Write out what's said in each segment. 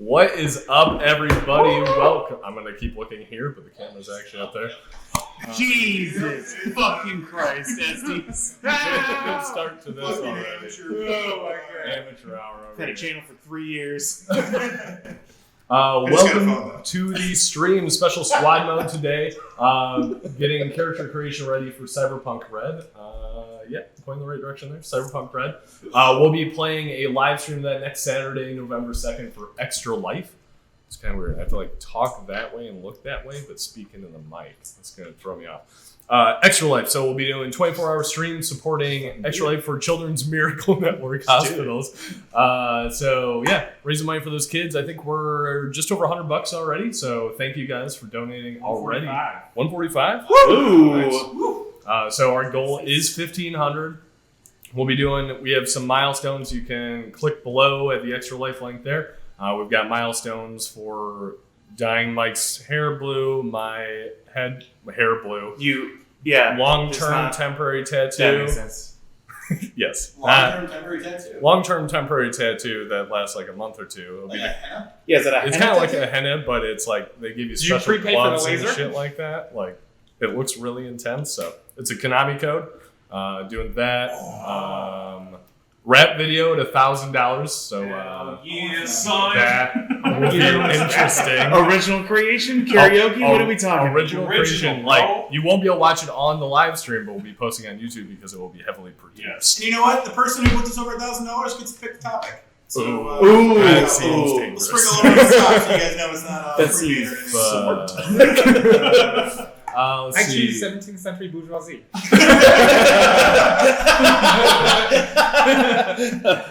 What is up, everybody? Welcome. I'm going to keep looking here, but the camera's actually up there. Jesus fucking Christ, Estes. Good start to this already. Oh my god. Amateur hour I've had already. a channel for 3 years. Welcome to the stream. Special squad mode today. Getting character creation ready for Cyberpunk Red. Going the right direction there. Cyberpunk Red. We'll be playing a live stream that next Saturday, November 2nd for Extra Life. It's kind of weird. I have to talk that way and look that way, but speak into the mic. That's going to throw me off. Extra Life. So we'll be doing 24-hour streams supporting Extra Life for Children's Miracle Network hospitals. Raising money for those kids. I think we're just over $100 already. So thank you guys for donating already. $145. Woo! Nice. So our goal is $1,500. We have some milestones. You can click below at the Extra Life link there. We've got milestones for dyeing Mike's hair blue, my hair blue. Long-term temporary tattoo. That makes sense. Yes. Long-term temporary tattoo? Long-term temporary tattoo that lasts a month or two. It'll Like a henna? Yeah, is that a it's kind of like a henna, but it's they give you special gloves and shit like that. It looks really intense. So it's a Konami code. Doing that. Rap video at $1,000. So son. that will be interesting. Original creation? Karaoke? What are we talking about? Original creation. You won't be able to watch it on the live stream, but we'll be posting on YouTube because it will be heavily produced. Yes. And you know what? The person who puts us over $1,000 gets to pick the topic. So, that seems we'll dangerous. sprinkle a little stuff so you guys know it's not That free seems let's Actually, see. 17th century bourgeoisie.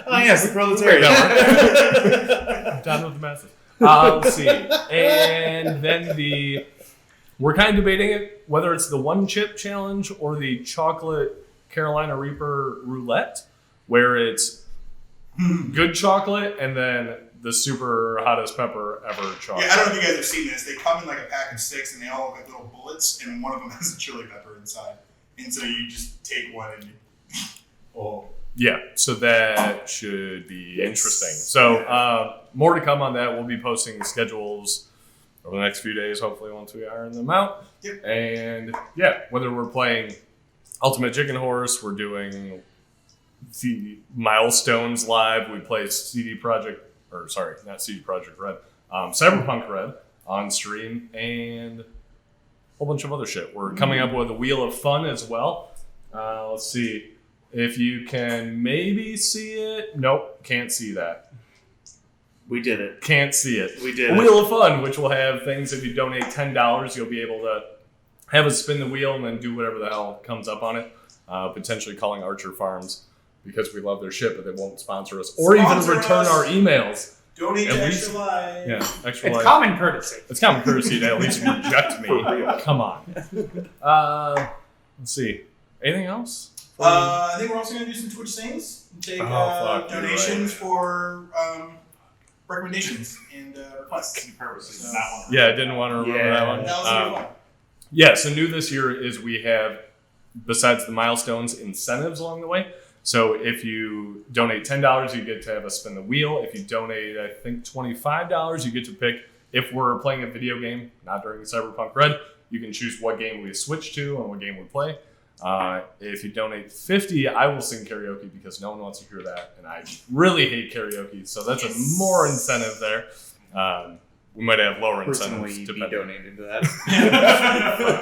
Oh yes, the proletariat. I'm done with the masses. Let's see. And then we're kind of debating it, whether it's the one chip challenge or the chocolate Carolina Reaper roulette, where it's good chocolate and then the super hottest pepper ever chocolate. Yeah, I don't know if you guys have seen this. They come in a pack of 6 and they all look like little bullets, and one of them has a chili pepper inside. And so you just take one and Yeah, so that should be interesting. So more to come on that. We'll be posting schedules over the next few days, hopefully once we iron them out. Yep. And whether we're playing Ultimate Chicken Horse, we're doing the milestones live. We play Red, Cyberpunk Red on stream, and a whole bunch of other shit. We're coming up with a Wheel of Fun as well. Let's see if you can maybe see it. Nope, can't see that. We did it. Can't see it. We did a it. Wheel of Fun, which will have things. If you donate $10, you'll be able to have us spin the wheel and then do whatever the hell comes up on it. Potentially calling Archer Farms because we love their shit, but they won't sponsor us or even return our emails. donate At to least- Extra Life. Yeah, Extra It's Life. common courtesy. It's common courtesy to at least reject me. Come on. Let's see. Anything else? I think we're also going to do some Twitch things and take donations for recommendations and requests. Purposes. Yeah, I didn't want to remember that one. That was really fun. So new this year is we have, besides the milestones, incentives along the way. So if you donate $10, you get to have us spin the wheel. If you donate, I think, $25, you get to pick, if we're playing a video game, not during Cyberpunk Red, you can choose what game we switch to and what game we play. If you donate $50, I will sing karaoke because no one wants to hear that, and I really hate karaoke, so that's a more incentive there. We might have lower incentives. Personally, be depending. donated to that.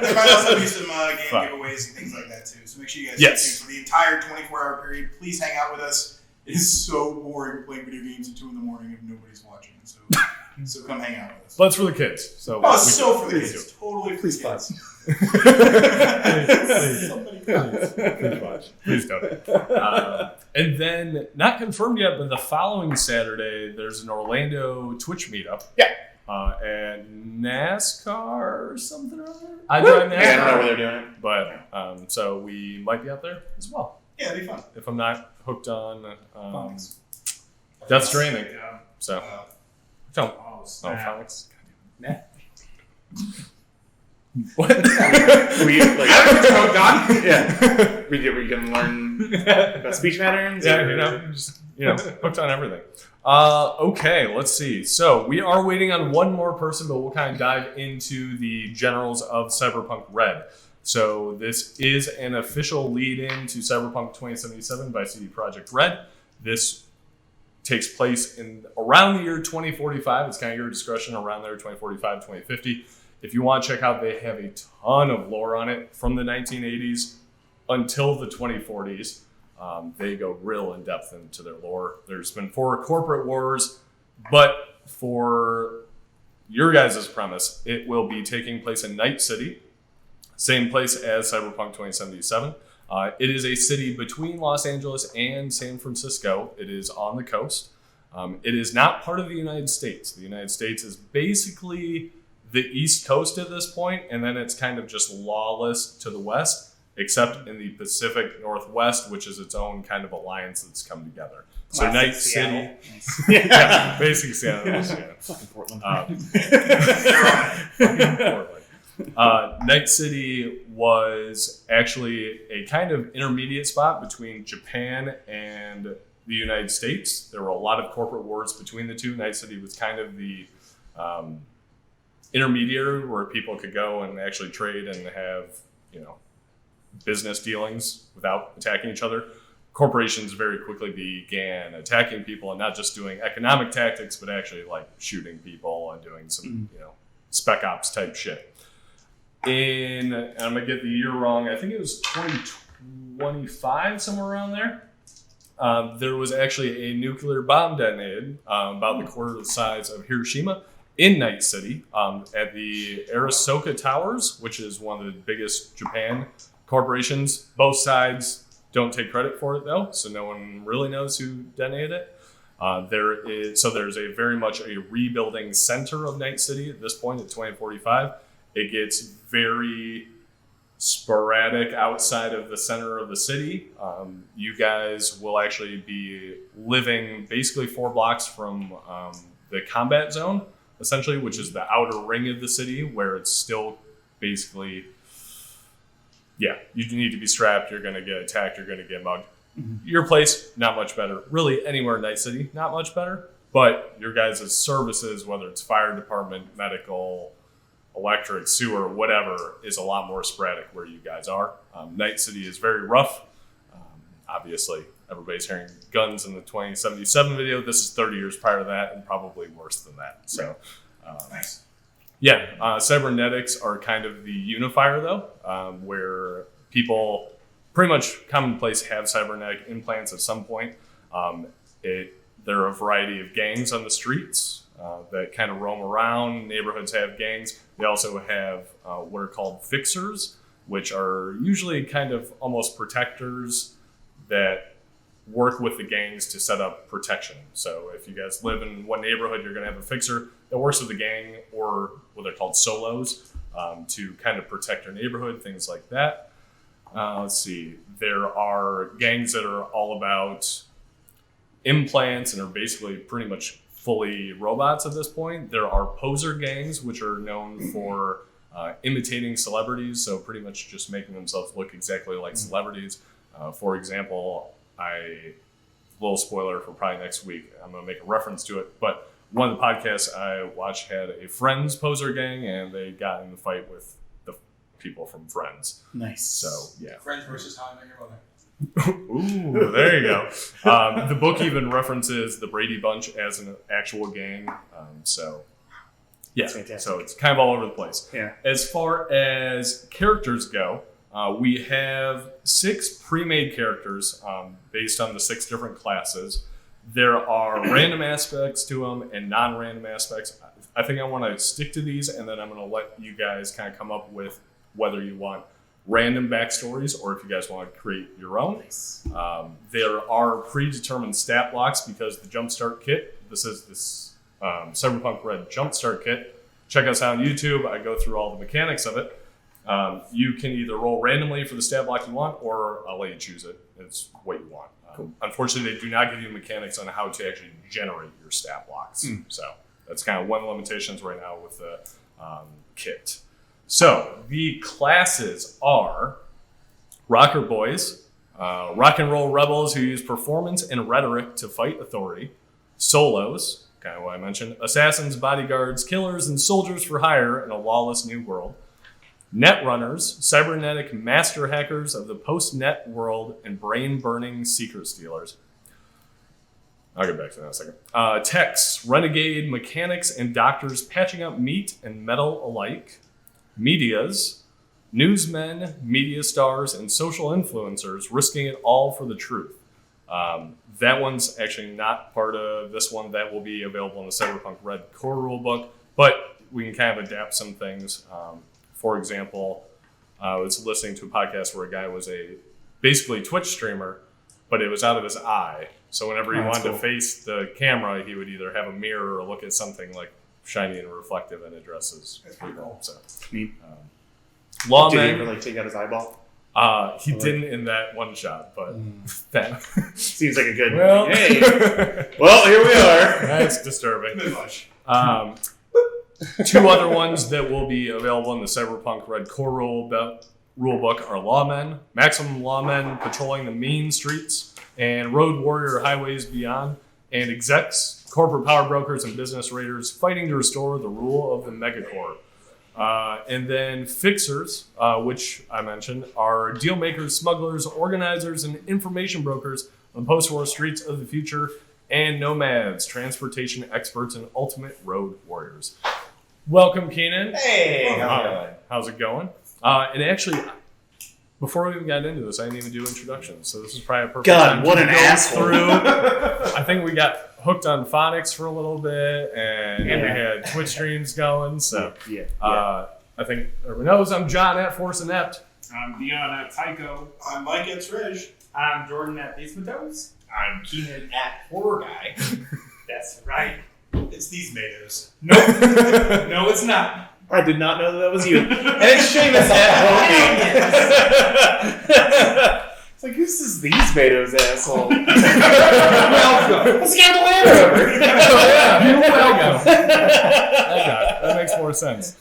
There might also be some game giveaways and things like that too. So make sure you guys stay tuned for the entire 24-hour period. Please hang out with us. It is so boring playing video games at 2 in the morning if nobody's watching. So come hang out with us. But it's for the kids. So for the kids. It's totally for the kids. Please watch. Please donate. And then, not confirmed yet, but the following Saturday, there's an Orlando Twitch meetup. Yeah. And NASCAR or something or other. I drive NASCAR. Yeah, I don't know where they're doing it. But, so we might be out there as well. Yeah, it'd be fun. If I'm not hooked on Death Stranding. So, don't. Fox. What? Were you I don't think they're hooked on. Yeah. Were you going to learn about speech patterns? Yeah, or- just hooked on everything. Okay, let's see. So we are waiting on one more person, but we'll kind of dive into the generals of Cyberpunk Red. So this is an official lead-in to Cyberpunk 2077 by CD Projekt Red. This takes place in around the year 2045. It's kind of your discretion, around there, 2045, 2050. If you want to check out, they have a ton of lore on it from the 1980s until the 2040s. They go real in depth into their lore. There's been 4 corporate wars, but for your guys' premise, it will be taking place in Night City, same place as Cyberpunk 2077. It is a city between Los Angeles and San Francisco. It is on the coast. It is not part of the United States. The United States is basically the East Coast at this point, and then it's kind of just lawless to the west, except in the Pacific Northwest, which is its own kind of alliance that's come together. So Classic Night Seattle. City, yeah, basically Seattle. Fucking Portland. Night City was actually a kind of intermediate spot between Japan and the United States. There were a lot of corporate wars between the two. Night City was kind of the intermediary where people could go and actually trade and have, business dealings without attacking each other. Corporations very quickly began attacking people and not just doing economic tactics, but actually like shooting people and doing some, spec ops type shit. And I'm going to get the year wrong. I think it was 2025, somewhere around there. There was actually a nuclear bomb detonated about the quarter the size of Hiroshima in Night City at the Arisoka Towers, which is one of the biggest Japan corporations. Both sides don't take credit for it, though, so no one really knows who detonated it. There's a very much a rebuilding center of Night City at this point at 2045. It gets very sporadic outside of the center of the city. You guys will actually be living basically 4 blocks from the combat zone, essentially, which is the outer ring of the city where it's still basically, you need to be strapped, you're going to get attacked, you're going to get mugged. Mm-hmm. Your place, not much better. Really, anywhere in Night City, not much better. But your guys' services, whether it's fire department, medical, electric, sewer, whatever, is a lot more sporadic where you guys are. Night City is very rough. Obviously, everybody's hearing guns in the 2077 video. This is 30 years prior to that and probably worse than that. So, Nice. Cybernetics are kind of the unifier, though, where people pretty much commonplace have cybernetic implants at some point. There are a variety of gangs on the streets that kind of roam around. Neighborhoods have gangs. They also have what are called fixers, which are usually kind of almost protectors that work with the gangs to set up protection. So if you guys live in one neighborhood, you're going to have a fixer that works with the gang, or what they're called solos, to kind of protect your neighborhood, things like that. Let's see. There are gangs that are all about implants and are basically pretty much fully robots at this point. There are poser gangs, which are known for imitating celebrities, so pretty much just making themselves look exactly like celebrities. For example, little spoiler for probably next week, I'm going to make a reference to it, but one of the podcasts I watched had a Friends poser gang, and they got in the fight with the people from Friends. Nice. So, yeah. Friends versus How I Met Your Mother. Ooh, there you go. The book even references the Brady Bunch as an actual gang. So it's kind of all over the place. Yeah. As far as characters go, we have 6 pre-made characters based on the 6 different classes. There are random aspects to them and non-random aspects. I think I want to stick to these, and then I'm going to let you guys kind of come up with whether you want random backstories or if you guys want to create your own. Nice. There are predetermined stat blocks because the Jumpstart kit, this is this Cyberpunk Red Jumpstart kit. Check us out on YouTube. I go through all the mechanics of it. You can either roll randomly for the stat block you want, or I'll let you choose it. It's what you want. Cool. Unfortunately, they do not give you mechanics on how to actually generate your stat blocks. So that's kind of one of the limitations right now with the kit. So the classes are Rocker Boys, Rock and roll rebels who use performance and rhetoric to fight authority. Solos, kind of what I mentioned. Assassins, bodyguards, killers, and soldiers for hire in a lawless new world. Netrunners, cybernetic master hackers of the post-net world and brain-burning secret stealers. I'll get back to that in a second. Techs, renegade mechanics and doctors patching up meat and metal alike. Medias, newsmen, media stars, and social influencers risking it all for the truth. That one's actually not part of this one. That will be available in the Cyberpunk Red core rulebook, but we can kind of adapt some things. For example, I was listening to a podcast where a guy was a basically Twitch streamer, but it was out of his eye. So whenever he wanted to face the camera, he would either have a mirror or look at something like shiny and reflective and addresses people. So, Neat. lawmen. Did he ever take out his eyeball? He didn't in that one shot, but that Seems like a good. well, Hey, well, here we are. that's disturbing. Bit much. Two other ones that will be available in the Cyberpunk Red core rulebook are lawmen, maximum lawmen patrolling the mean streets and road warrior highways beyond, and execs, corporate power brokers, and business raiders fighting to restore the rule of the megacorp. And then fixers, which I mentioned, are deal makers, smugglers, organizers, and information brokers on post-war streets of the future, and nomads, transportation experts, and ultimate road warriors. Welcome, Keenan. Hey, How's it going? And actually, before we even got into this, I didn't even do introductions, so this is probably a perfect time God, what to an go asshole. through. I think we got hooked on phonics for a little bit, and we had Twitch streams going. So Yeah. I think everyone knows I'm John at Force Inept. I'm Dion at Tycho. I'm Mike at Ridge. I'm Jordan at Basement Toes. I'm Keenan at Horror Guy. That's right. It's these tomatoes. Nope. No, it's not. I did not know that was you. And it's Seamus at home. It's like, who's this these Betos asshole? Welcome. Let's get the ladder over. You're welcome. That makes more sense.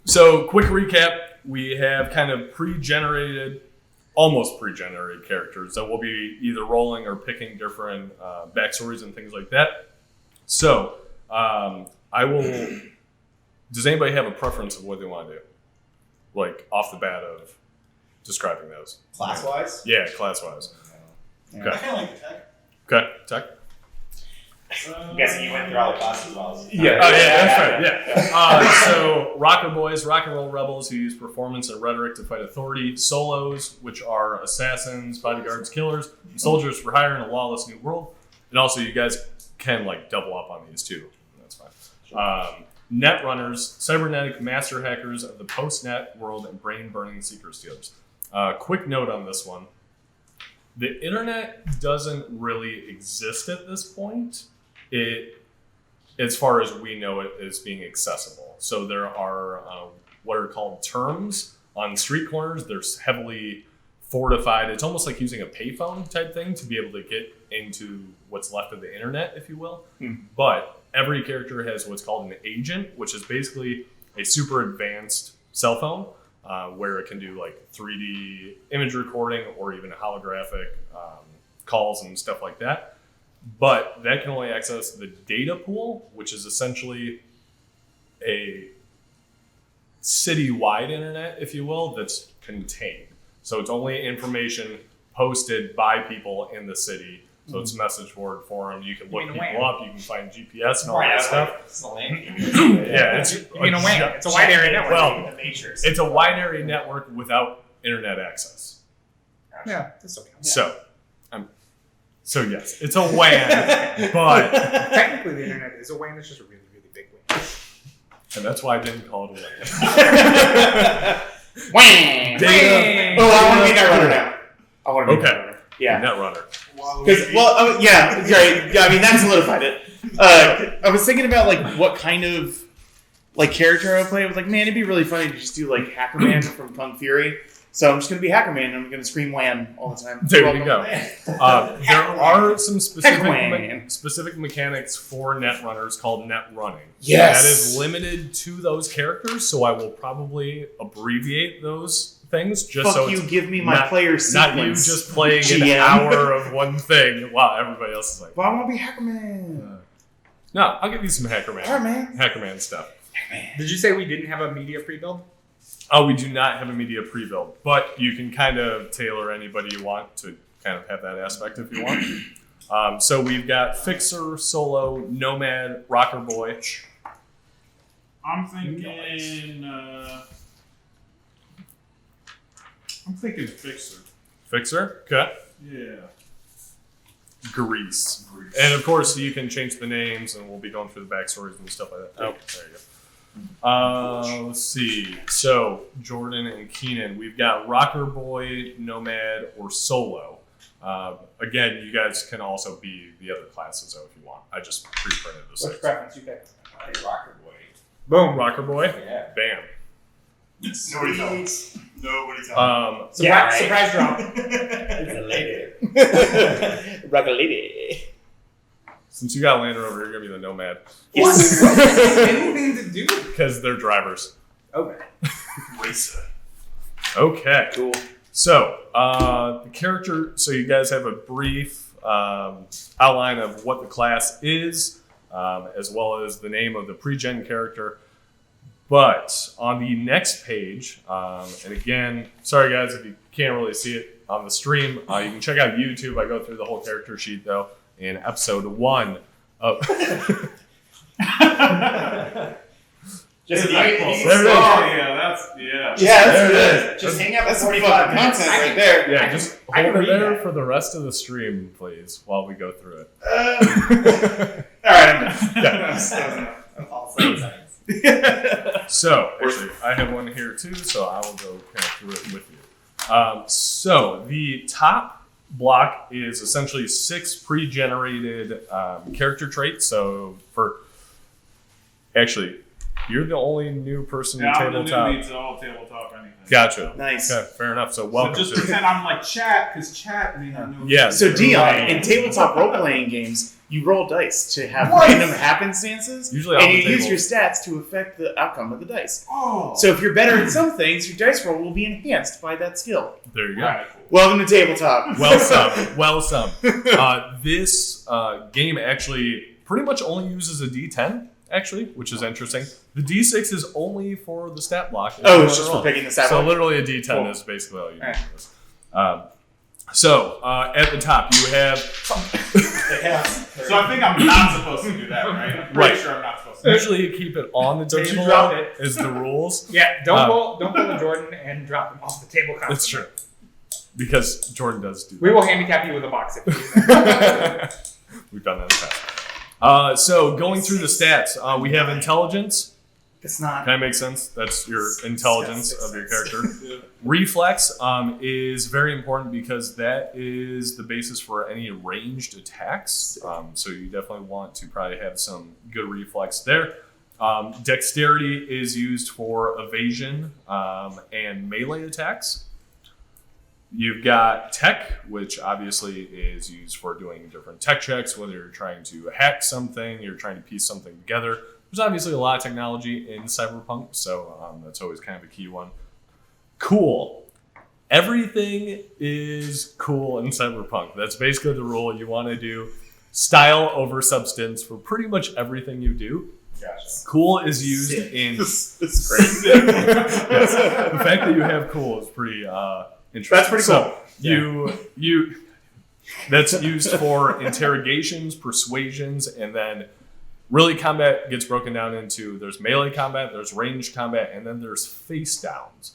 So, quick recap. We have kind of almost pre-generated characters that will be either rolling or picking different backstories and things like that. So, I will... Does anybody have a preference of what they want to do? Like, off the bat of describing those. Class-wise? Yeah, class-wise. I kind of like the tech. Okay, Tech? I'm guessing you went through all the classes as well. Yeah. Oh, yeah, that's right, yeah. So, rocker boys, rock and roll rebels who use performance and rhetoric to fight authority. Solos, which are assassins, bodyguards, killers, soldiers for hire in a lawless new world. And also, you guys can, double up on these, too. That's fine. Netrunners, cybernetic master hackers of the post-net world and brain-burning secret stealers. Quick note on this one. The internet doesn't really exist at this point. As far as we know it, is being accessible. So there are what are called terms on street corners. They're heavily fortified. It's almost like using a payphone type thing to be able to get into what's left of the internet, if you will. But every character has what's called an agent, which is basically a super advanced cell phone where it can do 3D image recording or even holographic calls and stuff like that. But that can only access the data pool, which is essentially a city-wide internet, if you will, that's contained. So it's only information posted by people in the city. So it's message board forum. You can look people up. You can find GPS and all that stuff. It's the land. Yeah, it's You mean a WAN? It's a wide area network. Well, The Matrix. it's a wide area network without internet access. Yeah, that's okay. So yes, it's a WAN, but Technically, the internet is a WAN. It's just a really, really big WAN. and that's why I didn't call it a WAN. Wham! Data. Oh, I want to be Netrunner now. I want to be Okay. Netrunner. Yeah. Netrunner. Because, yeah, right. Yeah, I mean, that solidified it. I was thinking about, what kind of, character I would play. I was like, man, it'd be really funny to just do, Hacker Man from Kung Fury. So I'm just going to be Hacker Man, and I'm going to scream wham all the time. There you go. There are some Heckman. specific mechanics for Netrunners called net running. Yes. That is limited to those characters, so I will probably abbreviate those things. Just Fuck so you, it's give me my not, player not you sequence. just playing an GM. hour of one thing while everybody else is like, But I want to be Hackerman. no, I'll give you some Hackerman. Alright, man. Hackerman stuff. Did you say we didn't have a media pre-build? Oh, we do not have a media pre-build, but you can kind of tailor anybody you want to kind of have that aspect if you want. So we've got Fixer, Solo, Nomad, Rocker Boy. I'm thinking. I'm thinking Fixer. Fixer, okay. Yeah. Grease. And of course, you can change the names, and we'll be going through the backstories and stuff like that. Oh, there you go. Let's see. So, Jordan and Keenan, we've got Rocker Boy, Nomad, or Solo. Again, you guys can also be the other classes though if you want. I just pre-printed the Which six. preference you pick? Rocker boy. Boom. Rocker Boy, Yeah. bam. Nobody tell him. Nobody tell him. Yeah, right. Surprise drop. It's a lady. Rocker lady. Since you got Land Rover, you're gonna be the Nomad Yes. What does this have anything to do? because they're drivers. Okay. Racer. Okay. Cool. So, the character, so you guys have a brief outline of what the class is, as well as the name of the pre-gen character. But on the next page, and again, sorry guys if you can't really see it on the stream, you can check out YouTube. I go through the whole character sheet though in episode 1 of... Just There it is. Yeah, that's Yeah, There that's it good. Just hang out for That's some 45 fucking minutes. content right there. Yeah, just I hold can it read there that. for the rest of the stream, please, while we go through it. All right, I'm done. Yeah. All science. So, actually, I have one here too, so I will go kind of through it with you. So, the top block is essentially 6 pre-generated character traits. So, actually, you're the only new person in I'm the tabletop. newbie to all tabletop anything. Gotcha. Nice. Okay, fair enough. So, So welcome just to pretend I'm like chat, because chat may not know. Yeah. So Dion, Right. in tabletop role-playing games, you roll dice to have What? random happenstances, Usually on and the you use table. your stats to affect the outcome of the dice. Oh. So if you're better at some things, your dice roll will be enhanced by that skill. There you go. Alright, cool. Welcome to tabletop. Well summed. Well summed. This game actually pretty much only uses a D10, actually, which is interesting. The D6 is only for the stat block. Oh, it's just for picking the stat So block. literally a D10 Cool. is basically all you do. Alright. So at the top you have So I think I'm not supposed to do that, right? I'm pretty Right. sure I'm not supposed to. usually you keep it on the Don't you table drop it. is the rules. Yeah, don't pull a Jordan and drop him off the table constantly. That's true. Because Jordan does do that. We will handicap you with a box if you do that. We've done that in the past. So going through the stats, we have intelligence. It's not. Kind of makes sense. That's your intelligence Yes, of your yes. character. Reflex is very important because that is the basis for any ranged attacks. So you definitely want to probably have some good reflex there. Dexterity is used for evasion and melee attacks. You've got tech, which obviously is used for doing different tech checks, whether you're trying to hack something, you're trying to piece something together. There's obviously a lot of technology in Cyberpunk, so that's always kind of a key one. Cool. Everything is cool in Cyberpunk. That's basically the rule. You want to do style over substance for pretty much everything you do. Gotcha. Cool is used in... This is great. Yes. The fact that you have cool is pretty interesting. That's pretty cool. So you that's used for interrogations, persuasions, and then really combat gets broken down into there's melee combat, there's ranged combat, and then there's face downs.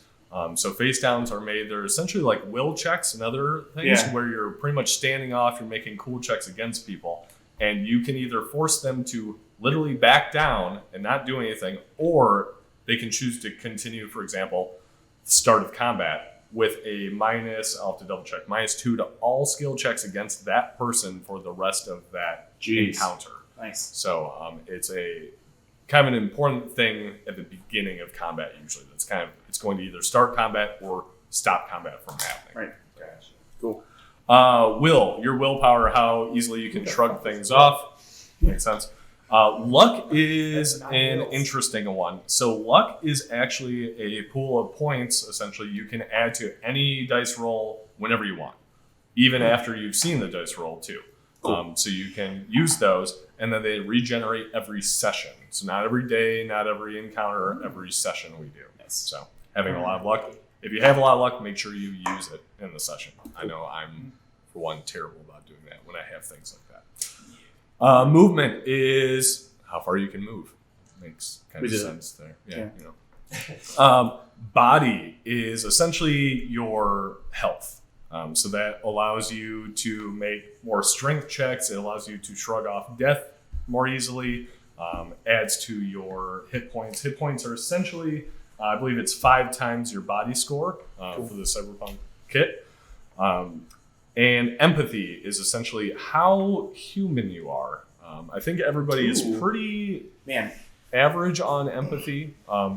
So face downs are made, they're essentially like will checks and other things where you're pretty much standing off, you're making cool checks against people, and you can either force them to literally back down and not do anything, or they can choose to continue, for example, the start of combat with a minus, I'll have to double check, -2 to all skill checks against that person for the rest of that encounter. Nice. So it's a kind of an important thing at the beginning of combat usually. That's kind of, it's going to either start combat or stop combat from happening. Right. Gotcha. Cool. Your willpower, how easily you can shrug things off. Makes sense. Luck is an interesting one. So luck is actually a pool of points, essentially, you can add to any dice roll whenever you want, even after you've seen the dice roll too. So you can use those, and then they regenerate every session. So not every day, not every encounter, every session we do. So having a lot of luck. If you have a lot of luck, make sure you use it in the session. I know I'm, for one, terrible about doing that when I have things like that. Movement is how far you can move. Makes kind of sense there. Yeah. You know. Body is essentially your health. So that allows you to make more strength checks. It allows you to shrug off death more easily. Adds to your hit points. Hit points are essentially, I believe it's 5 times your body score for the Cyberpunk kit. And empathy is essentially how human you are. I think everybody is pretty average on empathy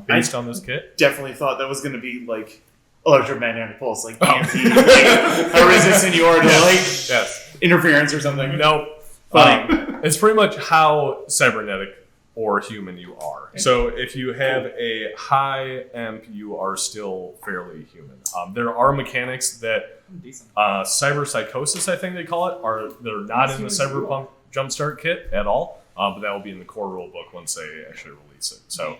based on this kit. Definitely thought that was going to be like electromagnetic pulse, like EMP, like a resistant you are to interference or something. Nope. It's pretty much how cybernetic or human you are. So if you have a high emp, you are still fairly human. There are mechanics that cyber psychosis, I think they call it, they're not in the Cyberpunk Jumpstart kit at all, but that will be in the core rule book once they actually release it. So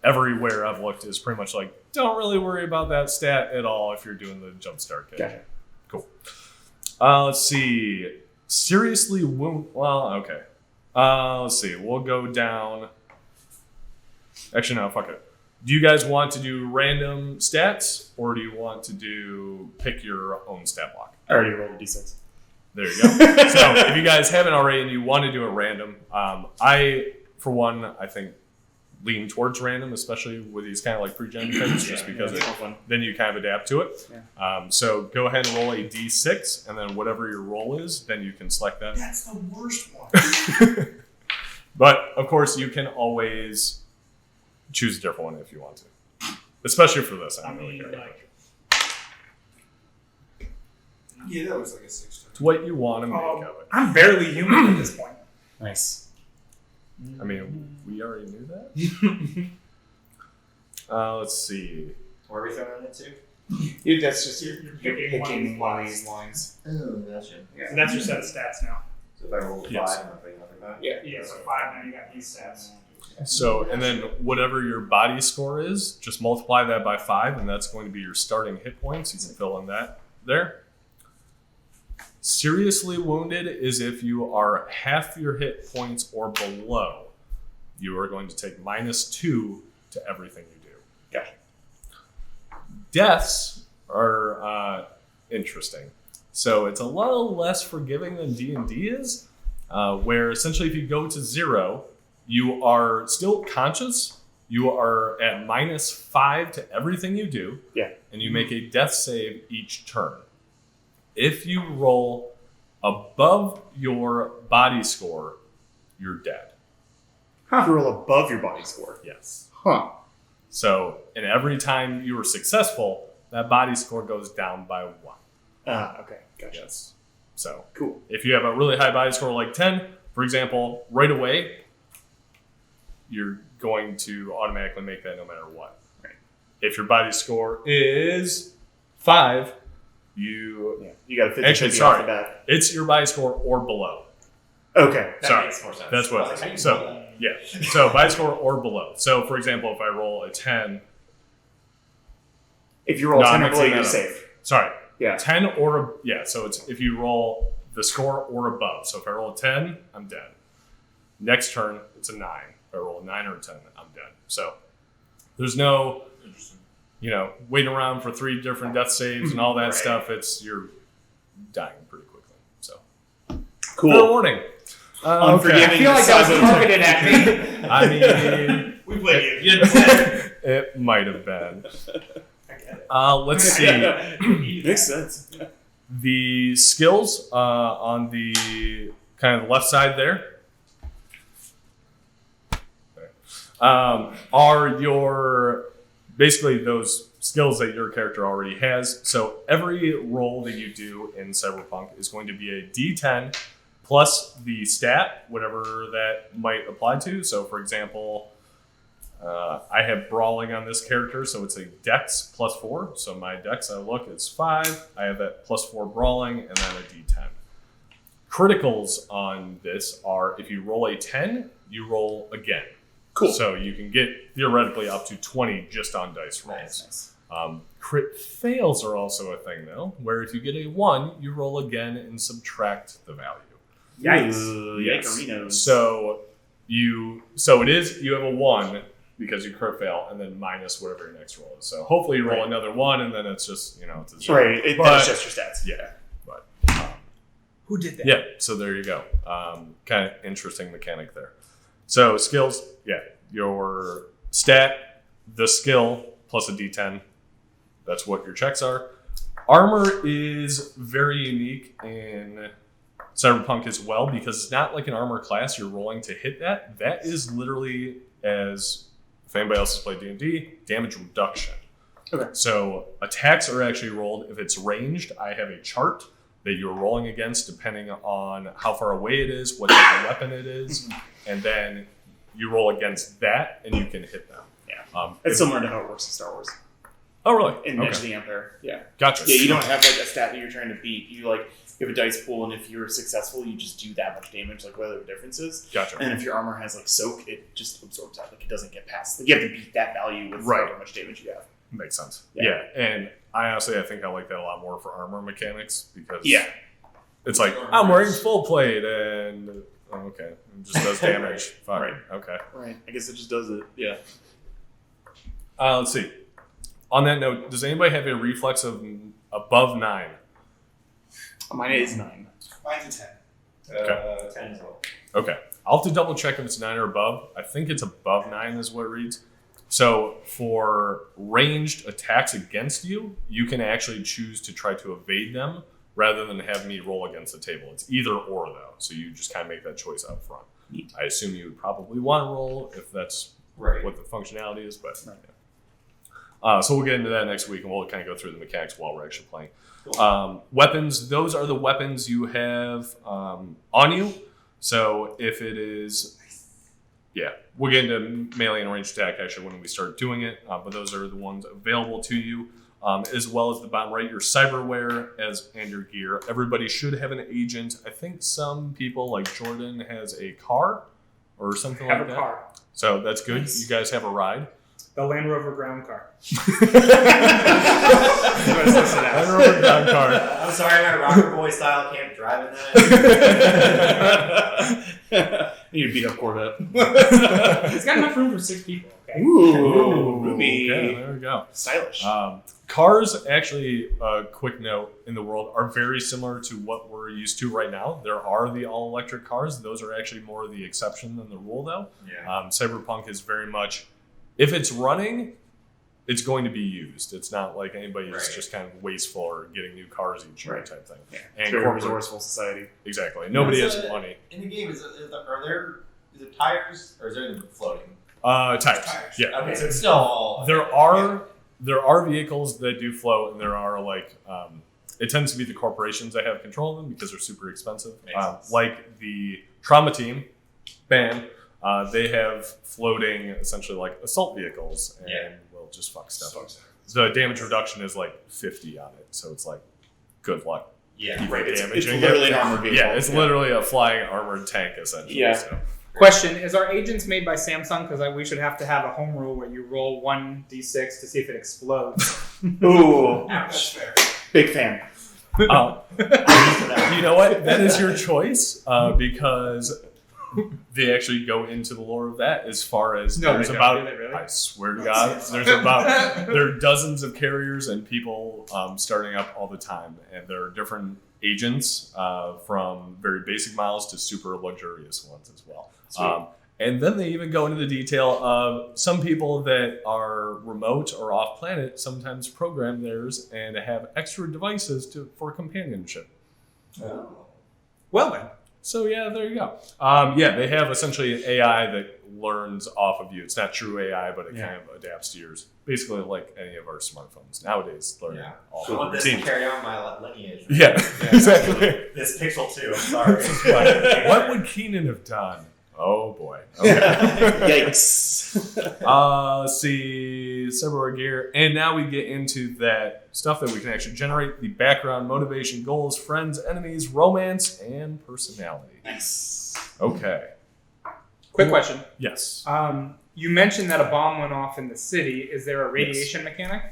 everywhere I've looked is pretty much like, don't really worry about that stat at all if you're doing the Jumpstart kit. Gotcha. Cool. Let's see. Seriously wound. Well, okay. Let's see. We'll go down. Actually, no, fuck it. Do you guys want to do random stats, or do you want to pick your own stat block? I already rolled a d6. There you go. So if you guys haven't already and you want to do it random, I, for one, I think lean towards random, especially with these kind of like pre-gen things, just because then you kind of adapt to it. Yeah. So go ahead and roll a d6, and then whatever your roll is, then you can select that. That's the worst one. But of course, you can always choose a different one if you want to, especially for this. I don't really care about it. Yeah, that was like a 6. It's what you want to make of it. I'm barely human at this point. Nice. I mean, we already knew that. Let's see. Where are we throwing it to? That's just you're picking one of these lines. Oh, gotcha. So that's your set of stats now. So if I roll a 5, Yes. I'm not putting nothing back? Yeah, so 5, now you got these stats. So, and then whatever your body score is, just multiply that by 5, and that's going to be your starting hit points. You can fill in that there. Seriously wounded is if you are half your hit points or below, you are going to take -2 to everything you do. Gotcha. Deaths are interesting. So it's a little less forgiving than D&D is, where essentially if you go to 0, you are still conscious. You are at -5 to everything you do. Yeah. And you make a death save each turn. If you roll above your body score, you're dead. Huh. You roll above your body score. Yes. Huh. So, and every time you were successful, that body score goes down by 1. Okay. Gotcha. Yes. So, Cool. if you have a really high body score like 10, for example, right away, you're going to automatically make that no matter what. Right. If your body score is 5, you got to actually, off sorry, the bat. it's your body score or below. Okay. That Sorry. makes more sense. That's what it is. So, yeah. So, body score or below. So, for example, if I roll a 10, If you roll No, 10 I'm or below, mixing you're that up. safe. sorry, Yeah. 10 or, so it's if you roll the score or above. So, if I roll a 10, I'm dead. Next turn, it's a 9. If I roll a 9 or a 10, I'm dead. So, there's no, waiting around for 3 different death saves and all that stuff. You're dying pretty quickly. So, Cool. fair warning. Unforgiving. I feel like that was targeted at me. I mean, We played you. it might have been. I get it. Let's see. Makes sense. The skills on the kind of left side there are your basically those skills that your character already has. So every roll that you do in Cyberpunk is going to be a D10 plus the stat, whatever that might apply to. So, for example, I have brawling on this character, so it's a dex +4. So my dex, I look, is 5. I have that +4 brawling, and then a d10. Criticals on this are if you roll a 10, you roll again. Cool. So you can get theoretically up to 20 just on dice rolls. Nice. Crit fails are also a thing, though, where if you get a 1, you roll again and subtract the value. Yikes. Yes. Yikerinos. So you have a 1 because you crit fail, and then minus whatever your next roll is. So hopefully you roll another 1, and then it's just, it's a 0. Right. That's just your stats. Yeah. But Who did that? yeah, so there you go. Kind of interesting mechanic there. So skills, your stat, the skill, plus a d10. That's what your checks are. Armor is very unique in Cyberpunk as well, because it's not like an armor class you're rolling to hit that. That is literally, as if anybody else has played D&D, damage reduction. Okay. So attacks are actually rolled. If it's ranged, I have a chart that you're rolling against depending on how far away it is, what type of weapon it is, and then you roll against that and you can hit them. Yeah. It's similar to how it works in Star Wars. Oh, really? In Edge of the Empire. Yeah. Gotcha. Yeah, you don't have like a stat that you're trying to beat. You have a dice pool, and if you're successful, you just do that much damage, like whatever the difference is. Gotcha. And if your armor has like soak, it just absorbs that. Like it doesn't get past. Like, you have to beat that value with however much damage you have. Makes sense. Yeah. Yeah. And I think I like that a lot more for armor mechanics because it's like I'm wearing full plate and okay, it just does damage. Fine. Right. Okay. Right. I guess it just does it. Yeah. Let's see. On that note, does anybody have a reflex of above 9? Mine is 9. Mine's a 10. Okay. 10 as well. Okay. I'll have to double check if it's 9 or above. I think it's above 9 is what it reads. So for ranged attacks against you, you can actually choose to try to evade them rather than have me roll against the table. It's either or, though. So you just kind of make that choice up front. Neat. I assume you would probably want to roll if that's Right. what the functionality is, but so we'll get into that next week, and we'll kind of go through the mechanics while we're actually playing. Cool. Weapons, those are the weapons you have on you. So if it is, we'll get into melee and ranged attack actually when we start doing it, but those are the ones available to you, as well as the bottom right, your cyberware and your gear. Everybody should have an agent. I think some people, like Jordan, has a car or something like that. Have a car. So that's good. Nice. You guys have a ride. The Land Rover ground car. Land Rover ground car. I'm sorry, my rocker boy style can't drive in that. You need to beat up Corvette. It's got enough room for 6 people. Okay. Ooh, Ruby. Okay, there we go. Stylish. Cars, actually, a quick note in the world, are very similar to what we're used to right now. There are the all-electric cars. Those are actually more the exception than the rule, though. Yeah. Cyberpunk is very much, if it's running, it's going to be used. It's not like anybody is just kind of wasteful or getting new cars each year type thing. Yeah. And Very corporate- resourcely society. Exactly. Nobody has Is money. In the game, is it tires or is there anything floating? Tires. Tires. Yeah. Okay, so it's still all. There are vehicles that do float, and there are it tends to be the corporations that have control of them because they're super expensive. Makes sense. Like the Trauma Team band, they have floating essentially like assault vehicles, and will just fuck stuff up. The damage reduction is like 50 on it, so it's like good luck. Yeah. Right. It's Damaging literally it. an armored vehicle. Yeah, it's literally a flying armored tank essentially. Yeah. So. Question: is our agents made by Samsung? Because we should have to have a home rule where you roll 1d6 to see if it explodes. Ooh. That's fair. Big fan. You know what? That is your choice because they actually go into the lore of that as far as No, there's they don't. about, Do they really? I swear to God, there are dozens of carriers and people starting up all the time. And there are different agents from very basic models to super luxurious ones as well. And then they even go into the detail of some people that are remote or off planet sometimes program theirs and have extra devices for companionship. Oh. Well then, So yeah, there you go. Yeah, they have essentially an AI that learns off of you. It's not true AI, but it kind of adapts to yours. Basically, like any of our smartphones nowadays, learn all So I want the this to routine. carry on my lineage. Right? Yeah, exactly. This Pixel 2, I'm sorry. What would Keenan have done? Oh boy. Okay. Yikes. Let's see, Cyberpunk gear, and now we get into that stuff that we can actually generate: the background, motivation, goals, friends, enemies, romance, and personality. Nice. Okay. Quick question. Yes. You mentioned that a bomb went off in the city. Is there a radiation mechanic?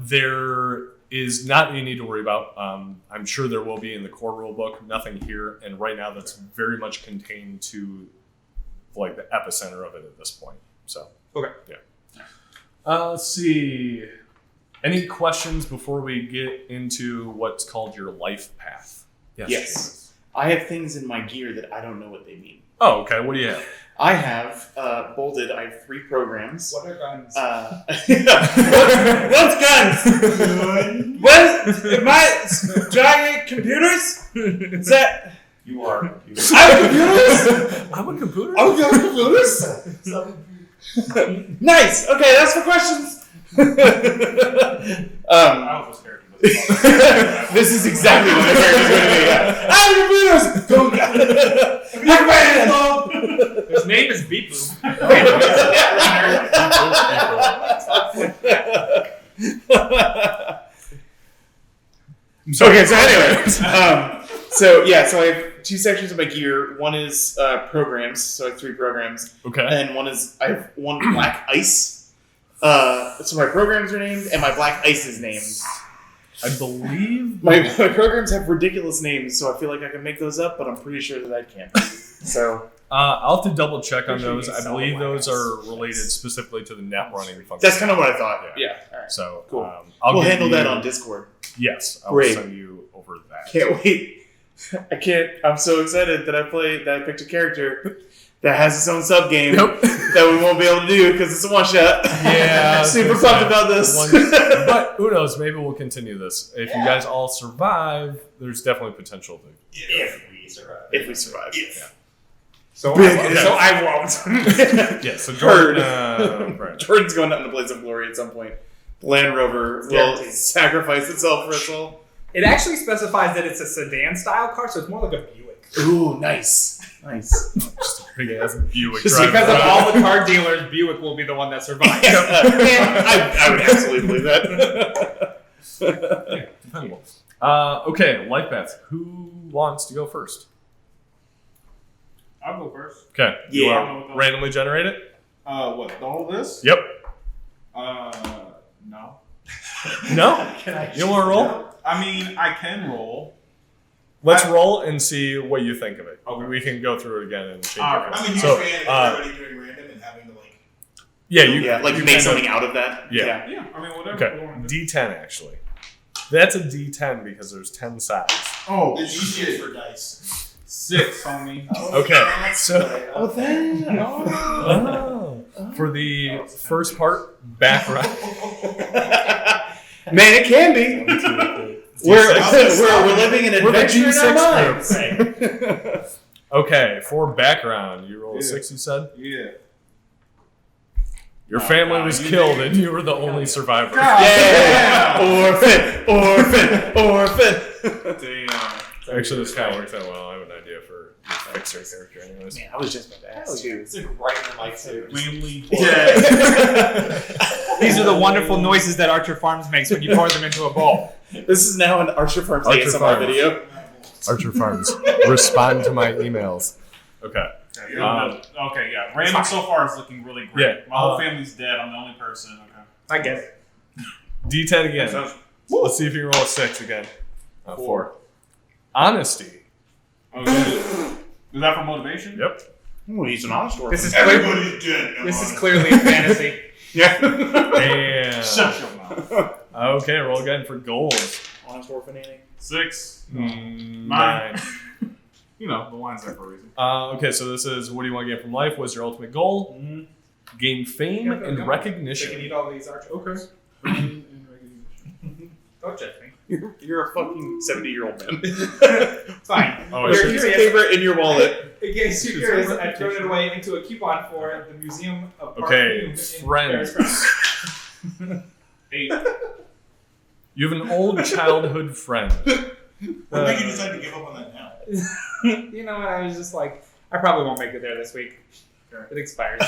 There is not that you need to worry about. I'm sure there will be in the core rulebook. Nothing here, and right now that's very much contained to like the epicenter of it at this point. So Okay. yeah. Let's see. Any questions before we get into what's called your life path? Yes. I have things in my gear that I don't know what they mean. Oh, okay. What do you have? I have bolded. I have 3 programs. What are guns? What's guns? What? Am I giant computers? Is that? You are a computer. I'm computers. I'm a computer. I'm computers. Nice. Okay, that's for questions. I was scared of this. This is exactly what the character's going to be. I'm computers. Go. His name is Beep Okay, so anyway, so I have 2 sections of my gear. One is programs, so I have 3 programs, Okay. and I have 1 black ice. So my programs are named, and my black ice is named. I believe My programs have ridiculous names, so I feel like I can make those up, but I'm pretty sure that I can't. So I'll have to double check on Pretty sure those. you I can sell believe them those like are ice. related specifically to the net running function. that's kind of what I thought. Yeah. All right. So Cool. I'll We'll give handle that you- on Discord. Yes, I'll Great. send you over that. Can't wait. I can't. I'm so excited that I picked a character that has its own sub game Nope. that we won't be able to do because it's a one shot. Yeah, Super it's pumped a about this. But who knows? Maybe we'll continue this. If you guys all survive, there's definitely potential to. If we survive. If we survive. So Big I won't. Yeah. So Jordan. Right. Jordan's going out in the blaze of glory at some point. The Land Rover will Guaranteed. sacrifice itself for us all. It actually specifies that it's a sedan style car, so it's more like a Buick. Ooh, nice. Nice. Just a big ass Buick Just driving Because of around. all the car dealers, Buick will be the one that survives. I would absolutely believe that. Yeah, dependable. Okay, life path. Who wants to go first? I'll go first. Okay. Yeah. You wanna randomly generate it? What, the whole list? Yep. No. No? You want to roll? I mean, I can roll. Let's roll and see what you think of it. Okay. We can go through it again and change Alright. it. I'm a huge So, fan of everybody doing random and having to like. yeah, you Yeah, like you make kind of- something out of that. Yeah. Yeah, I mean, whatever. Okay, we wanna do. D10 actually. That's a D10 because there's 10 sides. Oh, It's easier for dice. 6, homie. Okay, so Oh, then. for the first part, background. Man, it can be. We're living in We're the adventure in our G6 minds. Okay, for background, you roll a Yeah. 6, you said? Yeah. Your family was you killed did. and you were the only survivor. Yeah. Orphan. Damn. Actually, this kind of works out well. I have an idea for your fixer character anyways. Man, I was just about to ask too. It's like right in the mic too. Family. These are the wonderful noises that Archer Farms makes when you pour them into a bowl. This is now an Archer Farms Archer ASMR Farms. video. Archer Farms, respond to my emails. Okay. Okay, yeah. Random so far is looking really great. Yeah, My whole family's dead. I'm the only person. Okay. I get it. D10 again. Let's see if you can roll a 6 again. 4. Honesty. Okay. Is that for motivation? Yep. Ooh, he's an honest orphan. This is Everybody's dead. This is clearly a fantasy. And Shut your mouth. okay, roll again for gold. honest orphanating. 6. 9. You know, the line's there for a reason. Okay, so this is what do you want to get from life? What's your ultimate goal? Gain fame and So you can recognition. eat all these Archer. Okay. Don't judge me. You're a fucking 70-year-old man. Fine. Oh, You're Piece of curious. paper in your wallet. In case you're curious, I thrown it away into a coupon for the Museum of Okay, Perfume in friends. Paris. 8. You have an old childhood friend. What made you decide to give up on that now? You know what? I was just like, I probably won't make it there this week. It expires.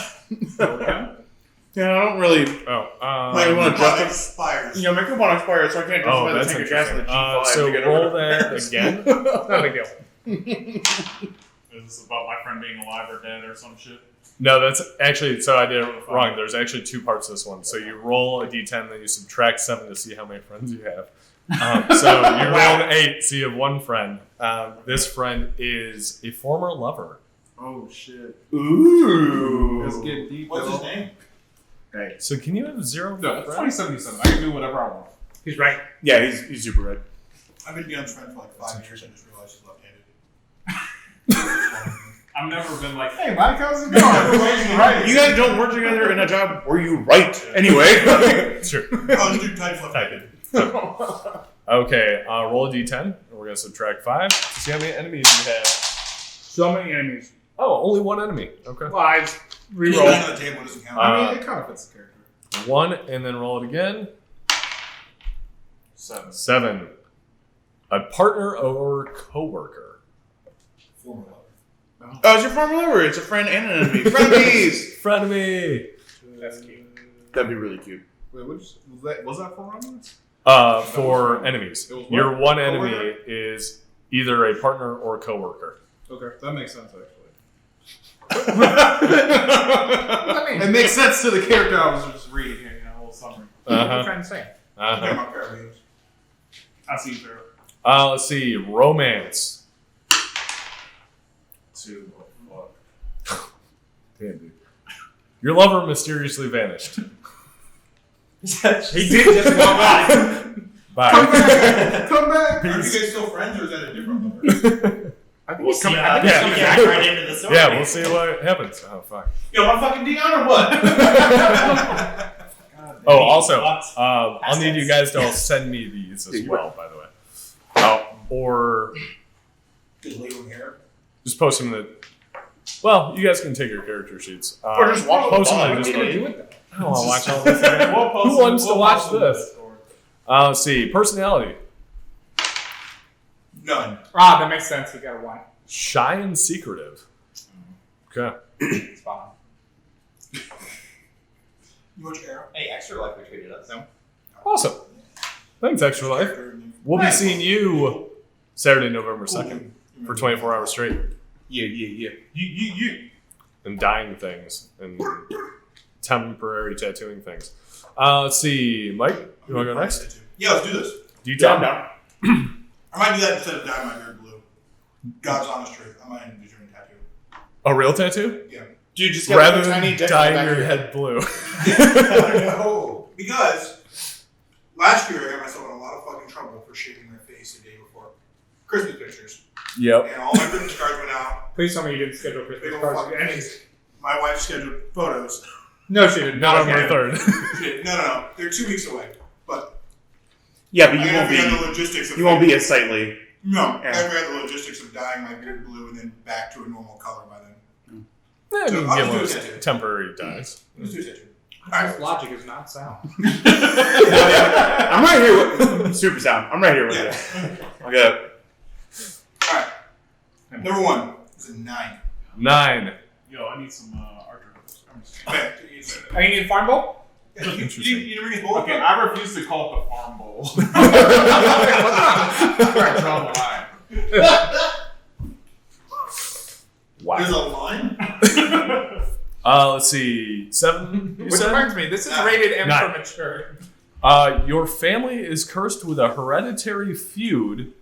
Yeah, I don't really. Oh, I want to Well, it justify. expires. You know, my coupon expires, so I can't justify the that's tank of gas in the interesting. G5 So to get roll over that again. Not a big deal. Is this about my friend being alive or dead or some shit? No, that's actually, so I did it wrong. There's actually 2 parts to this one. So you roll a d10, then you subtract 7 to see how many friends you have. So you roll an 8, so you have 1 friend. This friend is a former lover. Oh shit. Ooh. Let's get deep. What's his name? So can you have 0 No, it's friends? 2077. I can do whatever I want. He's right. Yeah, he's super right. I've been Dion's friend for like 5 years and just realized he's left-handed. I've never been like, hey, Mike, how's it going? Right. You guys don't work together in a job where you write anyway. Sure. Oh, this dude types left-handed. Okay, roll a d10, and we're going to subtract 5 to see how many enemies you have. So many enemies. Oh, only 1 enemy. Okay. Well, I just He's reroll. lying on the table doesn't count. I mean, it kind of fits the character. 1, and then roll it again. 7. 7. A partner or coworker. Former lover. Oh, it's your former lover. It's a friend and an enemy. Friendies! Frenemy. That's cute. That'd be really cute. Wait, was that for romance? For enemies. It was what? Your one enemy Coworker? is either a partner or coworker. Okay, that makes sense actually. I mean, It makes sense to the character I was just reading here, a little summary. what are you Uh-huh. trying to say? Uh-huh. They're my parodies. I see you, Pharaoh. Let's see. Romance. 2. Damn, dude. Your lover mysteriously vanished. He did just walk on. Bye. Come back! Are you guys still friends or is that a different lover? I think We'll he's see coming. how I think he's yeah. coming you back get right right into the story. Yeah, we'll see what happens. Oh, fuck. Yo, my fucking Dion or what? Oh, also, Lots. I'll need you guys to all send me these as well, by the way. Or Just leave hair. just post them in the... Well, you guys can take your character sheets. Or just watch post them them on in the Discord. Do it though. I don't want to watch all this again. Who wants to watch this? Let's see. Personality. None. Ah, that makes sense. You got a 1. Shy and secretive. Okay. Spot You watch Arrow? Hey, Extra Life retweeted us. No. Awesome. Thanks, Extra Life. We'll be seeing you Saturday, November 2nd for 24 hours straight. Yeah. You. And dyeing things and temporary tattooing things. Let's see. Mike, you want to go next? Yeah, let's do this. Do you Yeah, tell? I'm down. I might do that instead of dyeing my beard blue. God's honest truth. I might end up doing a tattoo. A real tattoo? Yeah. Dude, just get Rather a tiny than dick on the dyeing back your of head blue. No. Because last year I got myself in a lot of fucking trouble for shaving my face the day before Christmas pictures. Yep. And all my Christmas cards went out. Please tell me you didn't schedule Big Christmas old cards. fucking face. My wife scheduled photos. No, she didn't. November 3rd. Shit, no. They're 2 weeks away. But Yeah, but I you gotta won't figure out the be. logistics of You won't be as sightly. No, I Yeah. gotta figure out the logistics of dyeing my beard blue and then back to a normal color by then. Yeah, you So, can I'll get do one a of tattoo. those temporary dyes. Let's do a tattoo. This logic is not sound. I'm right here with super sound. I'm right here with Yeah. you. I'll get it. Alright. Number 1 is a 9. 9. Yo, I need some archer hooks. I'm just- Okay. Are you need farm bowl? You didn't bring his bowl? Okay, I refuse to call it the farm bowl. I draw the line. There's Wow. a line? Let's see. 7. You Which said? reminds me, this is rated M 9. for mature. Your family is cursed with a hereditary feud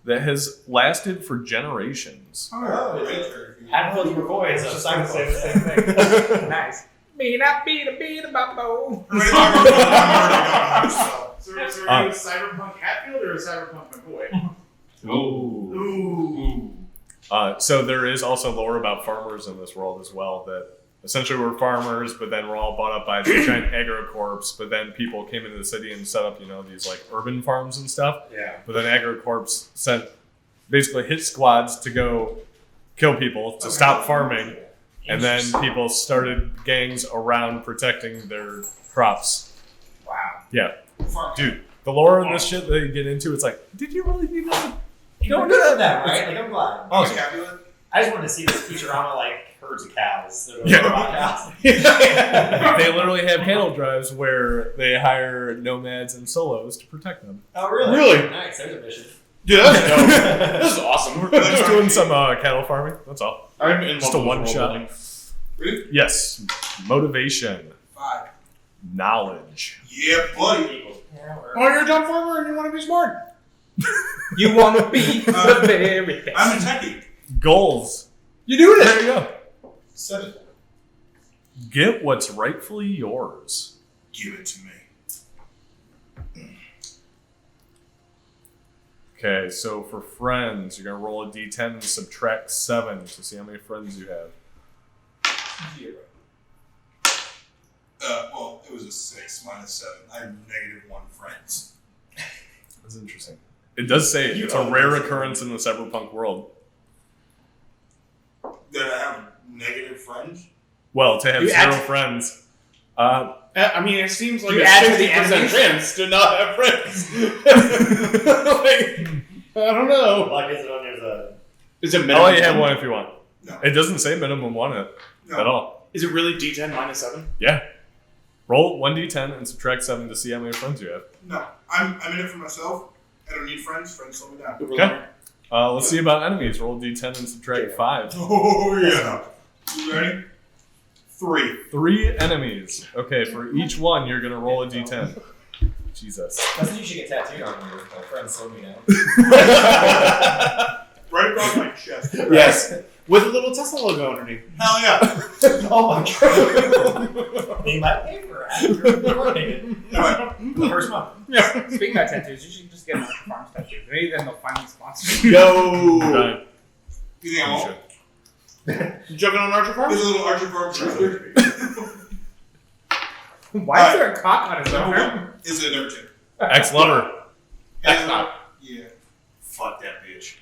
that has lasted for generations. Hatfields were boys. I So was trying to say the Cyberpunk. same thing. Nice. Beat a babo. I'm already gone. So. So we're doing Cyberpunk Hatfield or Cyberpunk McCoy? Ooh. So there is also lore about farmers in this world as well that essentially were farmers, but then were all bought up by the giant AgriCorps. But then people came into the city and set up, these like urban farms and stuff. Yeah. But then AgriCorps sent basically hit squads to go kill people to stop farming, and then people started gangs around protecting their crops. Wow. Yeah, dude, the lore in this shit that you get into, it's like, did you really need that? You don't know that, right? Like, I'm glad. Oh, Capulet? I just wanted to see this Futurama, like, herds of cows. That are Yeah. cows. They literally have cattle drives where they hire nomads and solos to protect them. Oh, really? Really? Nice. There's a mission. Dude, that's dope. This is awesome. We're just doing some cattle farming. That's all. I'm in Just a love with one world shot. building. Really? Yes, motivation, 5. knowledge. Yeah, buddy. Oh, you're a dumb farmer and you want to be smart. You want to be the very best. I'm a techie. Goals. You do There you go. 7. Get what's rightfully yours. Give it to me. Okay, so for friends, you're going to roll a d10 and subtract 7 to see how many friends you have. 0. Well, it was a 6 minus 7. I have -1 friends. That's interesting. It does say it's a rare occurrence in the cyberpunk world. That I have negative friends? Well, to have You 0 add- friends. I mean, it seems like You a add to the 60% enemies? chance to not have friends. Like, I don't know. Like, is it on there's a... Is it I'll minimum? let you have 1 if you want. No. It doesn't say minimum 1 at No. all. Is it really D10 minus 7? Yeah. Roll 1d10 and subtract 7 to see how many friends you have. No. I'm in it for myself. I don't need friends. Friends slow me down. Okay. Let's see about enemies. Roll d10 and subtract 5. Oh, yeah. You ready? 3. 3 enemies. Okay, for each one, you're going to roll a d10. Jesus. That's what you should get tattooed on you. My friend slowed me down. Right across my chest. Yes. With a little Tesla logo underneath. Hell yeah. Oh my god. He might pay for it after recording it. Anyway, The first month. Speaking of tattoos, you should just get Mark Farms tattoos. Maybe then they'll finally sponsor you. Yo. Okay. you think I won't? You joking on Archer Farm? There's a little Archer Farm poster. Why is there a cock on his Number arm? 1 is a number 2. Ex-lover. Yeah. Fuck that bitch.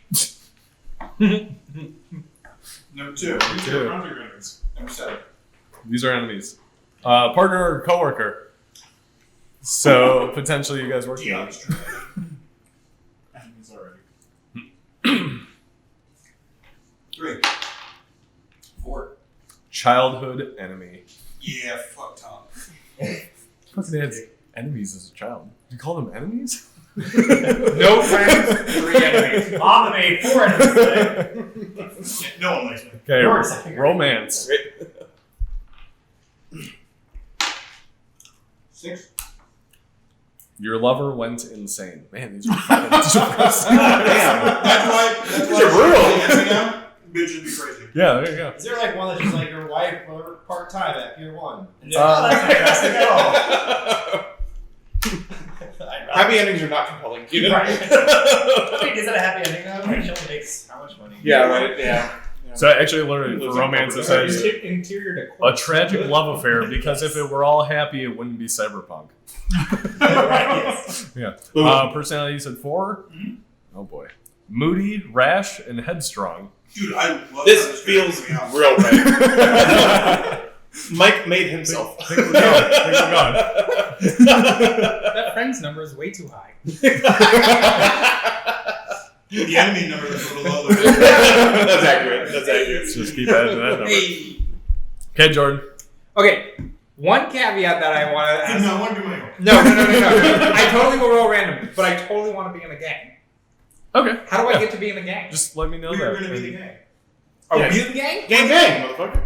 Number 2. Two. Number 7. These are enemies. Partner or coworker. So, potentially you guys work together. Dion's trying. Enemies already. 3. 4. Childhood enemy. Yeah, fuck Tom. Fucking had enemies as a child. You call them enemies? No friends, 3 enemies. Mom made 4 enemies today. Yeah, no one likes me. Okay, Yours. romance. 6. Your lover went insane. Man, these are fucking depressing. Damn. That's why. These are brutal. Bitches be crazy. Yeah, there you go. Is there like one that's just like your wife worked part-time at Pier 1? And Uh, that's not drastic at all. Happy endings are not compelling. You know? Right. I mean, is that a happy ending though? Like, she only makes how much money? Yeah, right. Yeah. So I actually learned for romance it says Interior decor. a tragic love affair because if it were all happy, it wouldn't be cyberpunk. Right, yes. Yeah. Personality, you said 4? Oh boy. Moody, rash, and headstrong. Dude, I love This how feels figures me out. real right. Mike made himself. Think we're gone. Think we're gone. That friend's number is way too high. The enemy number is a little lower. That's accurate. That's accurate. Let's just keep adding to that number. Hey. Okay, Jordan. Okay, one caveat that I want to Did ask. not want to do my own. No. I totally will roll random, but I totally want to be in a gang. Okay. How do I Yeah. get to be in a gang? Just let me know We that. were going to be the gang. Are Yeah. we in the gang? Gang, gang, motherfucker.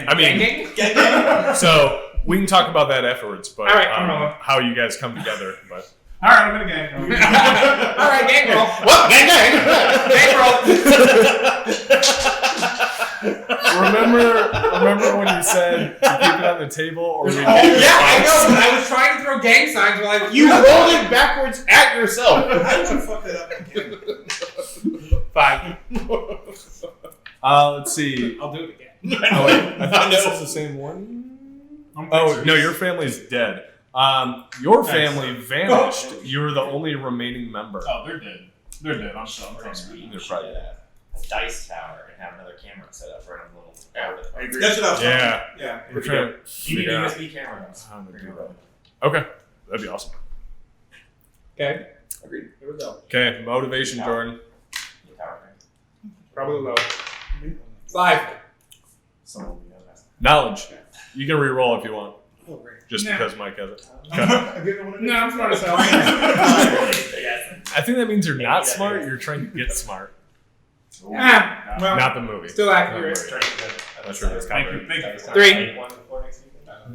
I mean, gang? Gang, gang. so we can talk about that afterwards, but All right, come on. how you guys come together. But Alright, I'm gonna gang. All right, gang roll. What? Gang, gang. Gang roll. remember when you said to keep it on the table, or we Yeah, I know. I was trying to throw gang signs while I was. You rolled it backwards at yourself. How did you fuck that up again? 5. Let's see. I'll do it again. Oh wait, I thought this is the same one. Oh no, your family's dead. Your family vanished. You were the only remaining member. Oh, they're dead. They're dead. I'm sure. Or next week, They're we should probably get a dice tower and have another camera set up right on the little. I agree. That's what I was talking Yeah. about. Yeah. We're trying to You need figure a out USB camera. how to do that. Okay, that'd be awesome. Okay. Agreed. Here we go. Okay, motivation, Jordan. Probably low. 5. Someone we know that's Knowledge. You can re-roll if you want, Oh, great. just Nah. because Mike has it. No, I'm smart as hell. I think that means you're not smart. You're trying to get smart. Ah, well, Not the movie. still accurate. Not sure that's Thank you. covered. Thank you. 3.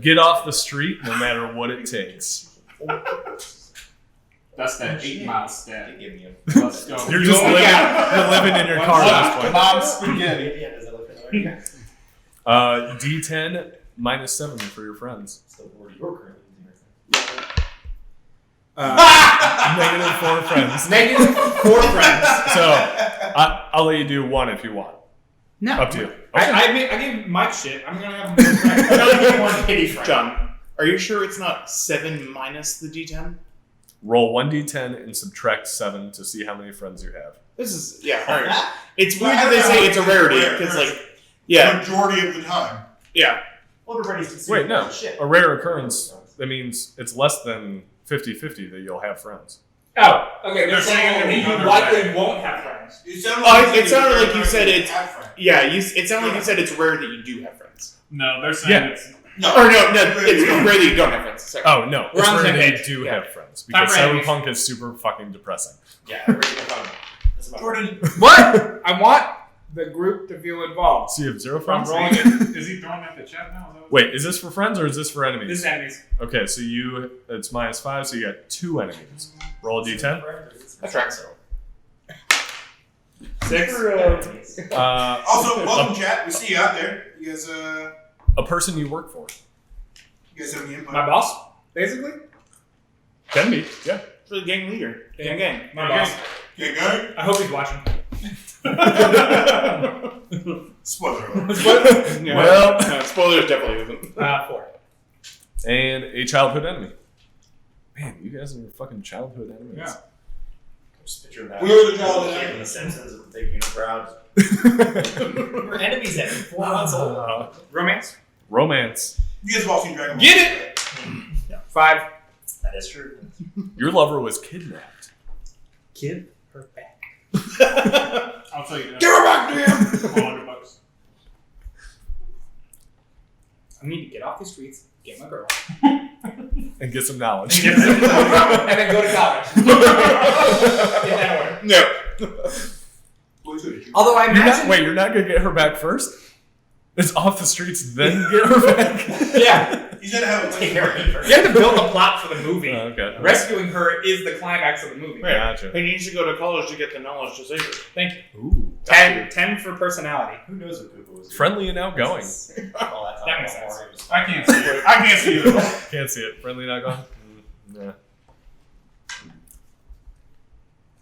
Get off the street, no matter what it takes. That's that 8 mile stat. Give me Let's go. You're just living. You're living in your car at this point. Mom's spaghetti. D10 minus 7 for your friends. Negative 4 friends. Negative 4 friends. So I'll let you do 1 if you want. No. Up to you. I gave Mike shit. I'm gonna have him do friends. One pity friend. John, are you sure it's not 7 minus the D10? Roll 1d10 and subtract 7 to see how many friends you have. This is alright. It's weird that they say it's a rarity because Majority of the time. Well, everybody's Wait, no. shit. A rare occurrence, that means it's less than 50-50 that you'll have friends. Oh, okay. They're saying you likely won't have friends. It sounded it sounded like you said it's- it sounded like you said it's rare that you do have friends. No, they're saying it's. No, it's rare that you don't have friends. Sorry. Oh, no. We're It's on the rare same that page. you do Yeah. have friends. Because Time for Cyberpunk is super fucking depressing. Yeah, everybody's gonna phone. That's about Jordan, What? I want the group to feel involved. So you have 0 I'm friends? rolling it. Is he throwing at the chat now? Is that what- Wait, is this for friends or is this for enemies? This is enemies. Okay, so it's minus 5, so you got 2 enemies. Roll a d10. That's right. 6. also, welcome, chat. We see you out there. You guys, A person you work for. you guys have any input? My boss, basically. Can be, yeah. For the gang leader. Gang. My boss. Okay, go. I hope he's watching. Spoiler alert. Yeah. Well- no, spoilers definitely isn't. 4. And a childhood enemy. Man, you guys are fucking childhood enemies. Yeah. Just picture that. We were the Jolly kid in The Simpsons with the big unibrows. We're enemies at 4 months old. Romance. Romance. You guys have all seen Dragon Ball. Get it. 5. That is true. Your lover was kidnapped. Give her back. I'll tell you that. Give her back to him! $400. I need to get off the streets, get my girl, And get some knowledge. and then go to college. In that order. No. Although I imagine. You're not gonna get her back first? It's off the streets, then get her back? Yeah. He's gonna have a Take care of me first. You have to build a plot for the movie. Oh, okay. Rescuing her is the climax of the movie. Gotcha. He needs to go to college to get the knowledge to save her. Thank you. Ooh. 10 for personality. Who knows what Google is? Friendly and outgoing. That makes sense. I can't see it. I can't see it. Can't see it. Friendly and outgoing? Yeah.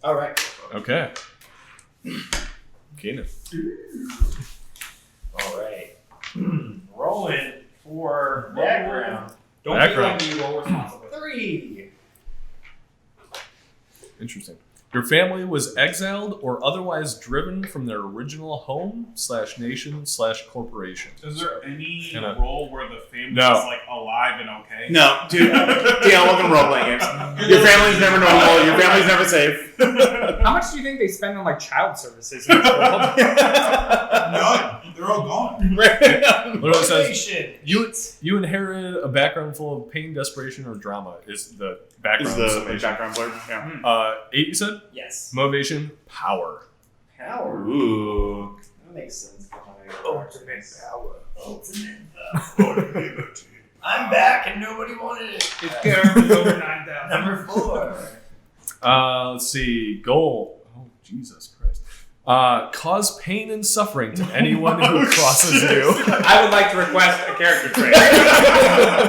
All right. Okay. Keenan. All right. Rolling for background. Don't Background. be like you roll responsibly. 3. Interesting. Your family was exiled or otherwise driven from their original home / nation / corporation. Is there any And a- role where the family No. is like alive and okay? No, dude. Yeah, welcome to role-playing games. Your family's never normal. Your family's never safe. How much do you think they spend on like child services in this world? None. They're all gone. Literally says, Motivation. you inherited a background full of pain, desperation, or drama is the Is background the summation. background blurb? Yeah. 8 you said? Yes. Motivation, power. Power. Ooh. That makes sense. Ultimate power. Ultimate. I'm back and nobody wanted it. It's Gareth over 9,000. Number 4. Let's see. Goal. Oh, Jesus Christ. Cause pain and suffering to anyone who crosses you. I would like to request a character trait.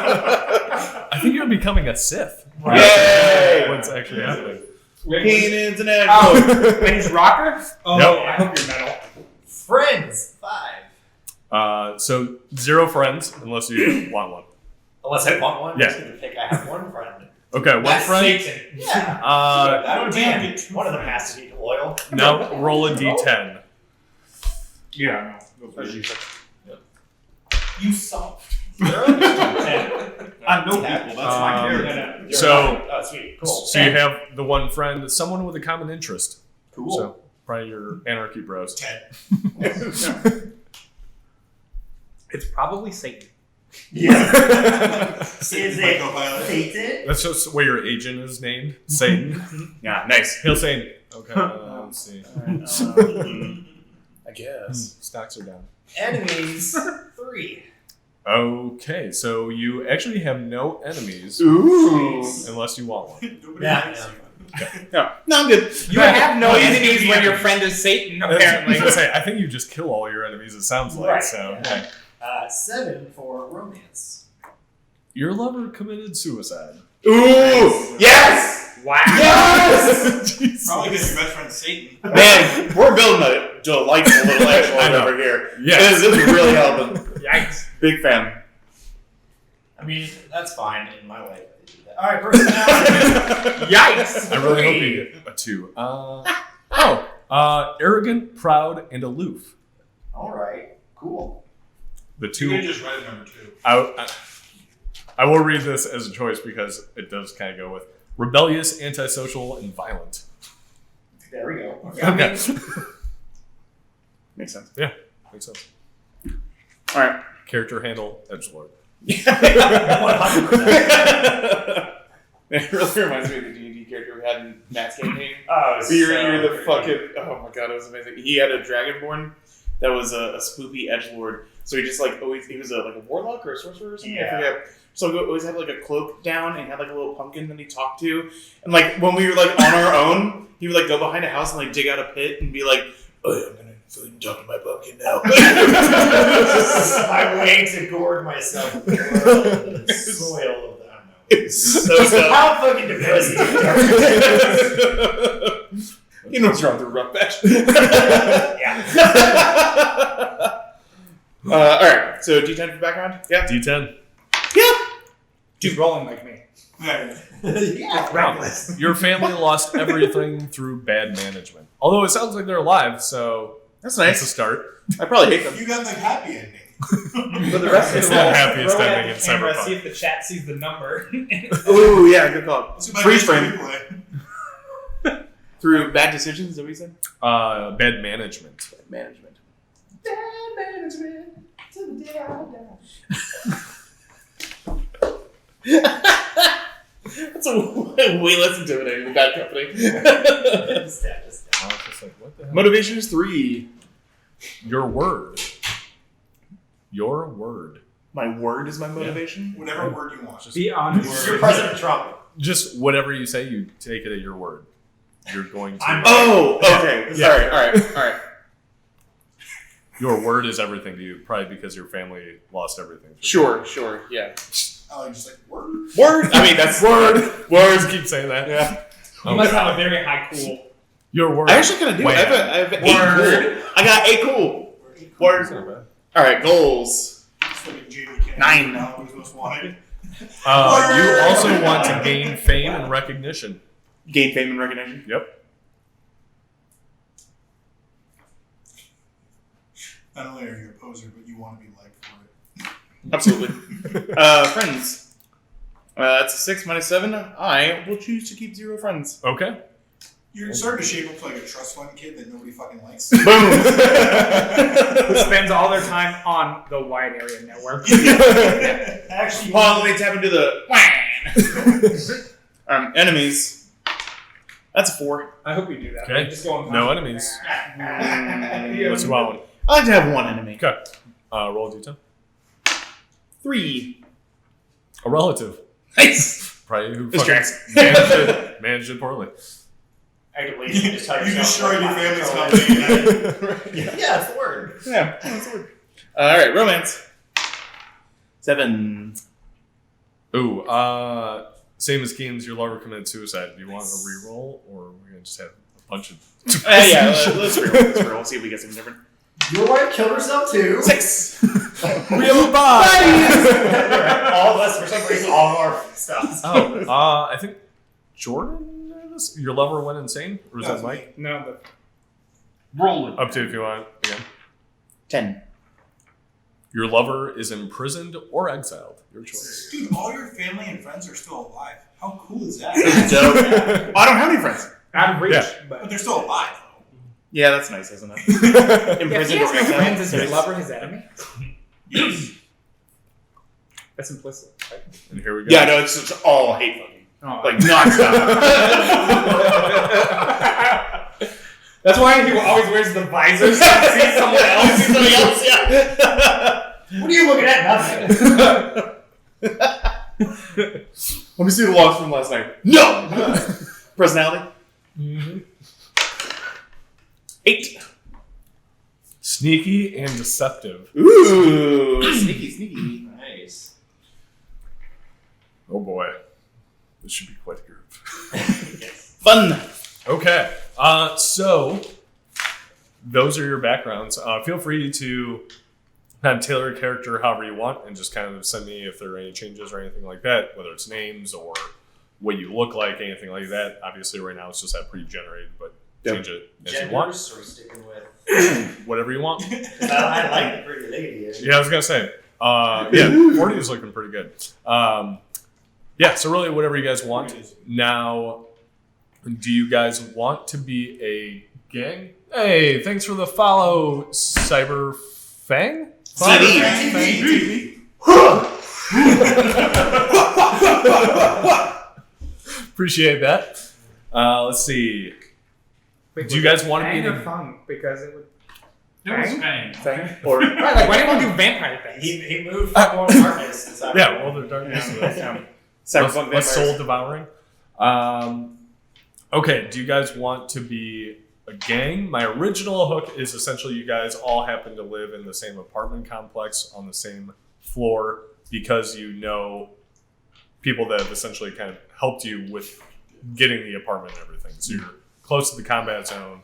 I think you're becoming a Sith. Yay! What's actually happening? Keenan's an egg. Oh, and he's rocker? Oh, Nope. I hope you're metal. Friends. 5. So 0 friends unless you want one. Unless I want one, Yeah. I'm just gonna pick. I have one friend. Okay, one That's friend. Satan. Yeah. I don't Man, get one of them has to be loyal. Now roll a d10. Yeah, no. You soft. I know people. That's my character. Oh, sweet. Cool. So you have the one friend, someone with a common interest. Cool. So probably your anarchy bros. 10. It's probably Satan. Yeah. Is it Psychopilot. Satan? That's just where your agent is named, Satan. Yeah, nice. He'll say, okay, let's see. I guess. Stocks are down. Enemies 3. Okay, so you actually have no enemies Ooh. unless you want one. Nobody Yeah. likes you. No, I'm good. You have no Please enemies give me when your enemies. friend is Satan, I was apparently. gonna say, I think you just kill all your enemies, it sounds like. Right, So yeah. 7 for romance. your lover committed suicide. Ooh. Yes. Wow. Yes. Probably because your best friend's Satan. Man, we're building a delightful little I echelon know. over here. Yes. This is really helping. Yikes. Big fan. I mean, that's fine in my life. They do that. All right, personality. Yikes. I really hope you get a 2. Arrogant, proud, and aloof. All right, cool. The You 2. could just write number 2. I will read this as a choice because it does kind of go with rebellious, antisocial, and violent. There we go. Okay. Makes sense. Makes sense. All right. Character handle, edgelord. 100%. It really reminds me of the D&D character we had in Matt's campaign. Oh, You're the fucking. Oh my god, it was amazing. He had a dragonborn that was a spoopy edgelord. So he just like always he was like a warlock or a sorcerer or something. Yeah. I forget. So he always had like a cloak down and he had like a little pumpkin that he talked to. And like when we were like on our own, he would like go behind a house and like dig out a pit and be like, "Oh, yeah, I'm gonna fucking talk to my pumpkin now." This is my way to gourd myself with the soil of the. I don't know. It's so dumb. How fucking depressing. You know what's wrong with a rough patch. Yeah. All right, so D10 for background? Yeah. D10. She's rolling like me. Yeah. Yeah. Reckless. Your family lost everything through bad management. Although it sounds like they're alive, so That's that's a nice. start. I probably hate them. You got the happy ending. For the rest of It's the the roll, happiest throw it ending at in the camera, Cyberpunk. see if the chat sees the number. Ooh, yeah, good call. Let's see if I Freeze can frame. replay. Through bad decisions, is that what you said? Bad management. Bad management. Bad management to the day I die. That's way less intimidating than Bad Company. I was just like, what the hell? Motivation is 3. Your word. Your word. My word is my motivation? Whatever word you want. Be honest. You're President Trump. Just whatever you say, you take it at your word. You're going to. Oh, okay. Yeah. Alright. Your word is everything to you, probably because your family lost everything. Sure, yeah. I like just like word. Word? I mean, that's word. Words keep saying that. Yeah. You must have a very high cool. Your word. I actually kind of do. I have 8 cool. I got 8 cool. That's not bad. Alright, goals. It's fucking Jamie Kennedy. 9. Now who's most wanted. You also want to gain fame and recognition. Gain fame and recognition. Yep. Not only are you a poser, but you want to be liked for it. Absolutely. Friends. That's a 6 minus 7. I will choose to keep 0 friends. Okay. You're starting to shape up to like a trust fund kid that nobody fucking likes. Boom. Who spends all their time on the wide area network. Actually, Well, let me tap into the enemies. That's a 4. I hope you do that. Okay. Just go on No enemies. What's your wild one? I like to have 1 enemy. Okay. Roll a d10. 3. A relative. Nice. Probably who This fucking tracks. managed it poorly. I could leave. You just tell You yourself, destroyed your like, family's control company. it. Yeah, it's the word. Yeah, that's a word. Alright, romance. 7. Ooh, same as Keen's, your lover committed suicide. Do you want a reroll, or we're gonna just have a bunch of? Yeah, let's reroll. Let's see if we get something different. Your wife killed herself too. 6. Real bye. All of us, for some reason, all of our stuff. Oh, I think Jordan, your lover went insane? Or was that Mike? No, but Rolling. Up to if you want again. 10. Your lover is imprisoned or exiled. Your choice. Dude, all your family and friends are still alive. How cool is that? Dope. I don't have any friends. out of reach. Yeah. But they're still alive, though. Yeah, that's nice, isn't it? If Imprisoned he has or no exiled. friends, is his lover his enemy? Yes. That's implicit. Right? And here we go. Yeah, no, it's all hate fucking. Oh, Like, nonstop. that's why he always wears the visor so he sees someone else. Somebody else, yeah. What are you looking at? Nothing. Let me see the logs from last night. No! Personality? Mm-hmm. 8. Sneaky and deceptive. Ooh. Sneaky. Nice. Oh boy. This should be quite a group. Fun. Okay. So those are your backgrounds. Feel free to kind of tailor a character however you want and just kind of send me if there are any changes or anything like that, whether it's names or what you look like, anything like that. Obviously, right now it's just that pre-generated, but change it as you want. Genders, or we sticking with? Whatever you want. I like the pretty lady. Yeah, I was going to say. Yeah, 40 is looking pretty good. Yeah, so really whatever you guys want. Now, do you guys want to be a gang? Hey, thanks for the follow, Cyberfang? City. Appreciate that. Let's see. Wait, Do you was guys it want to be Fang or the- Fung? Because it would. It was Fang? Fang. Or Right, like why didn't we do vampire things? He moved from World of Darkness to Cyberpunk. Yeah, World of Darkness. Cyberpunk Let's vampires. soul devouring. Okay, do you guys want to be a gang? My original hook is essentially you guys all happen to live in the same apartment complex on the same floor because you know people that have essentially kind of helped you with getting the apartment and everything. So you're close to the combat zone,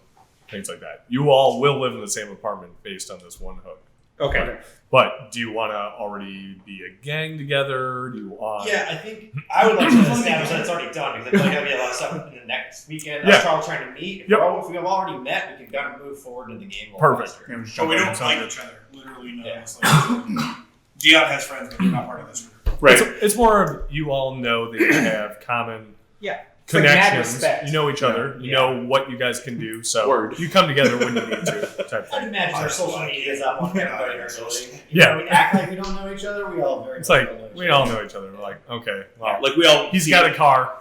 things like that. You all will live in the same apartment based on this one hook. Okay. But do you want to already be a gang together? Do you want... Yeah, I think I would like to establish that it's already done because I feel like there'll be a lot of stuff in the next weekend. Yeah. Us all trying to meet. If, Yep. if we've already met, we can kind of move forward in the game. a little Perfect. faster. But we don't Sounds like good. each other. Literally none Yeah. of us like each other. Dion has friends, but they're not part of this group. Right. It's more of you all know that you have common Yeah. It's like mad connections. respect. You know each other. You know what you guys can do. So Word. you come together when you need to. Type I'd thing. imagine our social media is up on everybody in our building. Yeah. We act like we don't know each other. We all very It's much like don't know each we other. all know each other. We're like, okay, well, Like we all. he's got a car.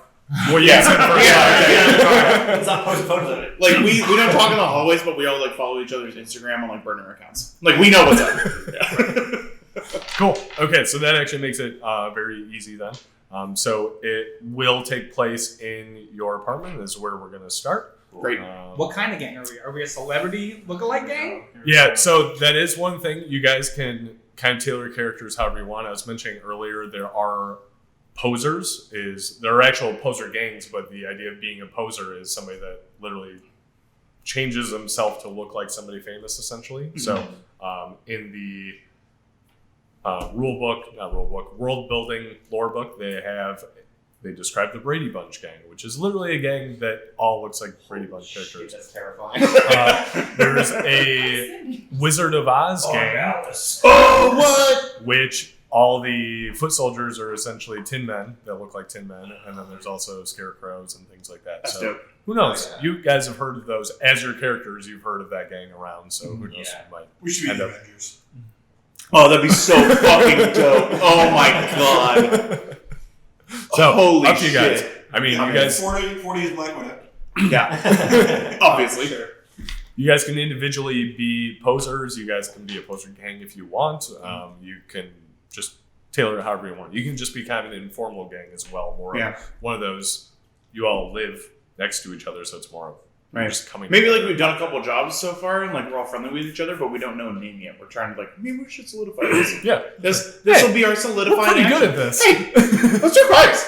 What you Yeah. use him for? Yeah. Let's not post photos of it. Like we don't talk in the hallways, but we all like follow each other's Instagram on like burner accounts. Like we know what's up. Cool. Okay, so that actually makes it very easy then. So it will take place in your apartment. This is where we're going to start. Great. What kind of gang are we? Are we a celebrity lookalike gang? Yeah, so that is one thing. You guys can kind of tailor your characters however you want. I was mentioning earlier there are posers. There are actual poser gangs, but the idea of being a poser is somebody that literally changes himself to look like somebody famous, essentially. Mm-hmm. So in the world building lore book, they describe the Brady Bunch gang, which is literally a gang that all looks like Brady Bunch Shit, characters. that's terrifying. There's a Wizard of Oz gang, Oh, what? which all the foot soldiers are essentially Tin Men that look like Tin Men, and then there's also scarecrows and things like that. That's So dope. who knows? Oh, yeah. You guys have heard of those as your characters. You've heard of that gang around, so who knows? Yeah. You might We should be end the up. Avengers. Oh, that'd be so fucking dope. Oh my god. So Holy up to you guys. shit. I mean, I you mean, guys. 40 is Black Widow. Yeah. Obviously. You guys can individually be posers. You guys can be a poser gang if you want. You can just tailor it however you want. You can just be kind of an informal gang as well. More Yeah. of one of those, you all live next to each other, so it's more of Right. just coming Maybe like together. we've done a couple jobs so far and like we're all friendly with each other, but we don't know a name yet. We're trying to like, maybe we should solidify this. Yeah. This Hey, will be our We're solidified pretty action. good at this. Hey, let's do crimes.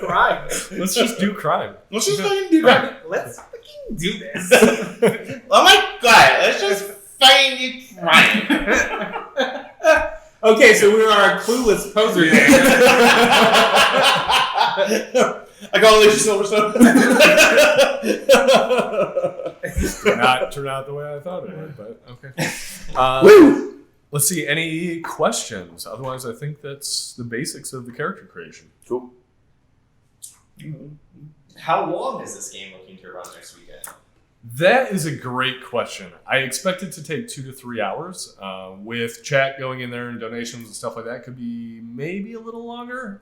Crime. Let's just do crime. Let's just fucking do crime. Let's fucking do this. Oh my quiet. Let's just find you crying. Okay, so we are a clueless poser gang. I call Alicia Silverstone. Did not turn out the way I thought it would, but okay. Let's see, any questions? Otherwise, I think that's the basics of the character creation. Cool. How long is this game looking to run next weekend? That is a great question. I expect it to take 2 to 3 hours. With chat going in there and donations and stuff like that, could be maybe a little longer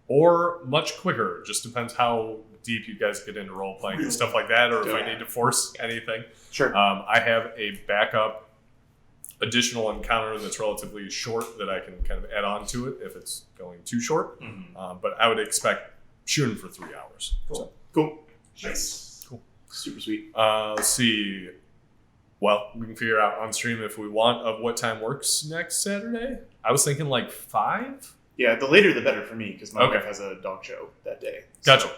or much quicker. Just depends how deep you guys get into role playing and stuff like that, or if I need to force anything. Sure. I have a backup additional encounter that's relatively short that I can kind of add on to it if it's going too short. But I would expect shooting for 3 hours. Cool. So. Cool. Nice. Super sweet. Let's see. Well, we can figure out on stream if we want of what time works next Saturday. I was thinking like 5. Yeah, the later the better for me because my Okay. wife has a dog show that day. Gotcha.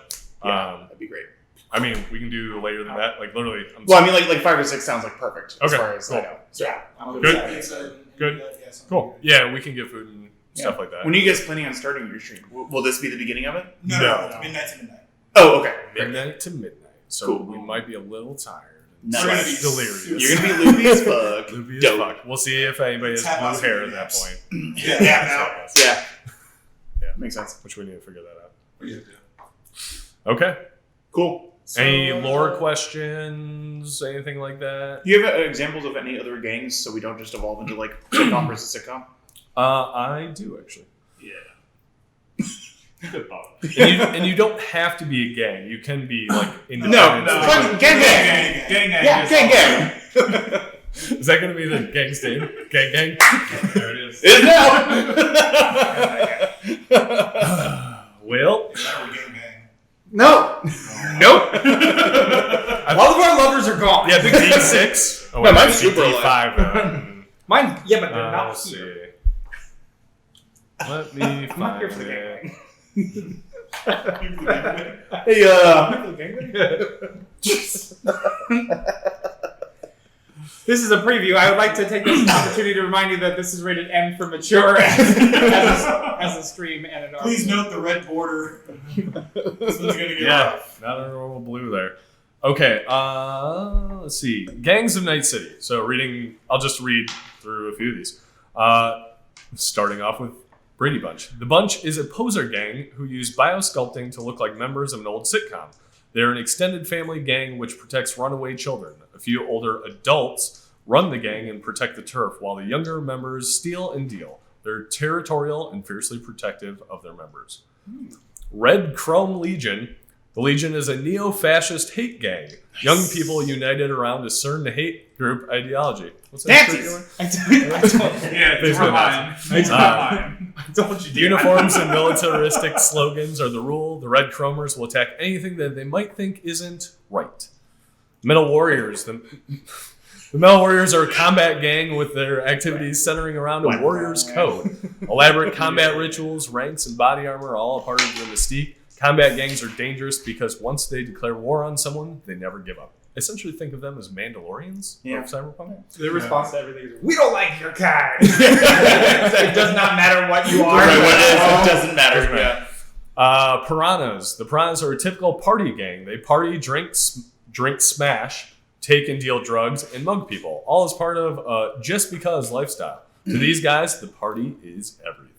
Yeah, that'd be great. I mean, we can do later than that. Like literally. Well, I mean, like 5 or 6 sounds like perfect as Okay, far as cool. I know. So, Yeah, I'm Good. good. Pizza and- Good. yeah, something Cool. weird. Yeah, we can get food and stuff like that. when are you guys planning on starting your stream? Will this be the beginning of it? No, No. it's midnight to midnight. Oh, okay. Midnight to midnight. So Cool. we might be a little tired. Nice. We're gonna be delirious. You're gonna be loopy as fuck. Loopy as Dope. fuck. We'll see if anybody has Tap blue us hair with at that naps. point. Yeah, now. Yeah. Yeah. Makes sense. Which we need to figure that out. We do. Okay. Cool. Any lore questions? Anything like that? Do you have examples of any other gangs so we don't just evolve into like sitcom versus sitcom? I do actually. Good thought. And you don't have to be a gang. You can be like No, independent. fucking gang gang. Gang. Yeah, gang gang. Is that going to be the gang's name? Gang gang? There it is. Is now. Well, That would gang bang. No. Nope. All of our lovers are gone. yeah, the D6. Oh, No, mine's mine's super D5. Mine, yeah, but they're not Let's here. see. Let me I'm not here find for the it. gangbang. Hey, This is a preview. I would like to take this opportunity to remind you that this is rated M for mature as a stream and an Please note the red border. This one's gonna get Yeah, rough. not a normal blue there. Okay, let's see. Gangs of Night City. So I'll just read through a few of these. Starting off with Brady Bunch. The Bunch is a poser gang who use biosculpting to look like members of an old sitcom. They're an extended family gang which protects runaway children. A few older adults run the gang and protect the turf, while the younger members steal and deal. They're territorial and fiercely protective of their members. Red Chrome Legion. The Legion is a neo-fascist hate gang. Young people united around a CERN hate group ideology. What's that? Nazis. I Yeah, it's Basically mine. It's Uh, mine. told you. Uniforms and militaristic slogans are the rule. The Red Chromers will attack anything that they might think isn't right. Metal Warriors. The Metal Warriors are a combat gang with their activities centering around a warrior's code. Elaborate combat rituals, ranks, and body armor are all a part of the mystique. Combat gangs are dangerous because once they declare war on someone, they never give up. I essentially think of them as Mandalorians of Cyberpunk. Their response to everything is, "We don't like your kind." It does not matter what you are. Right, what it is, it doesn't matter. Yeah. Piranhas. The Piranhas are a typical party gang. They party, drink, smash, take and deal drugs, and mug people. All as part of just because lifestyle. To these guys, the party is everything.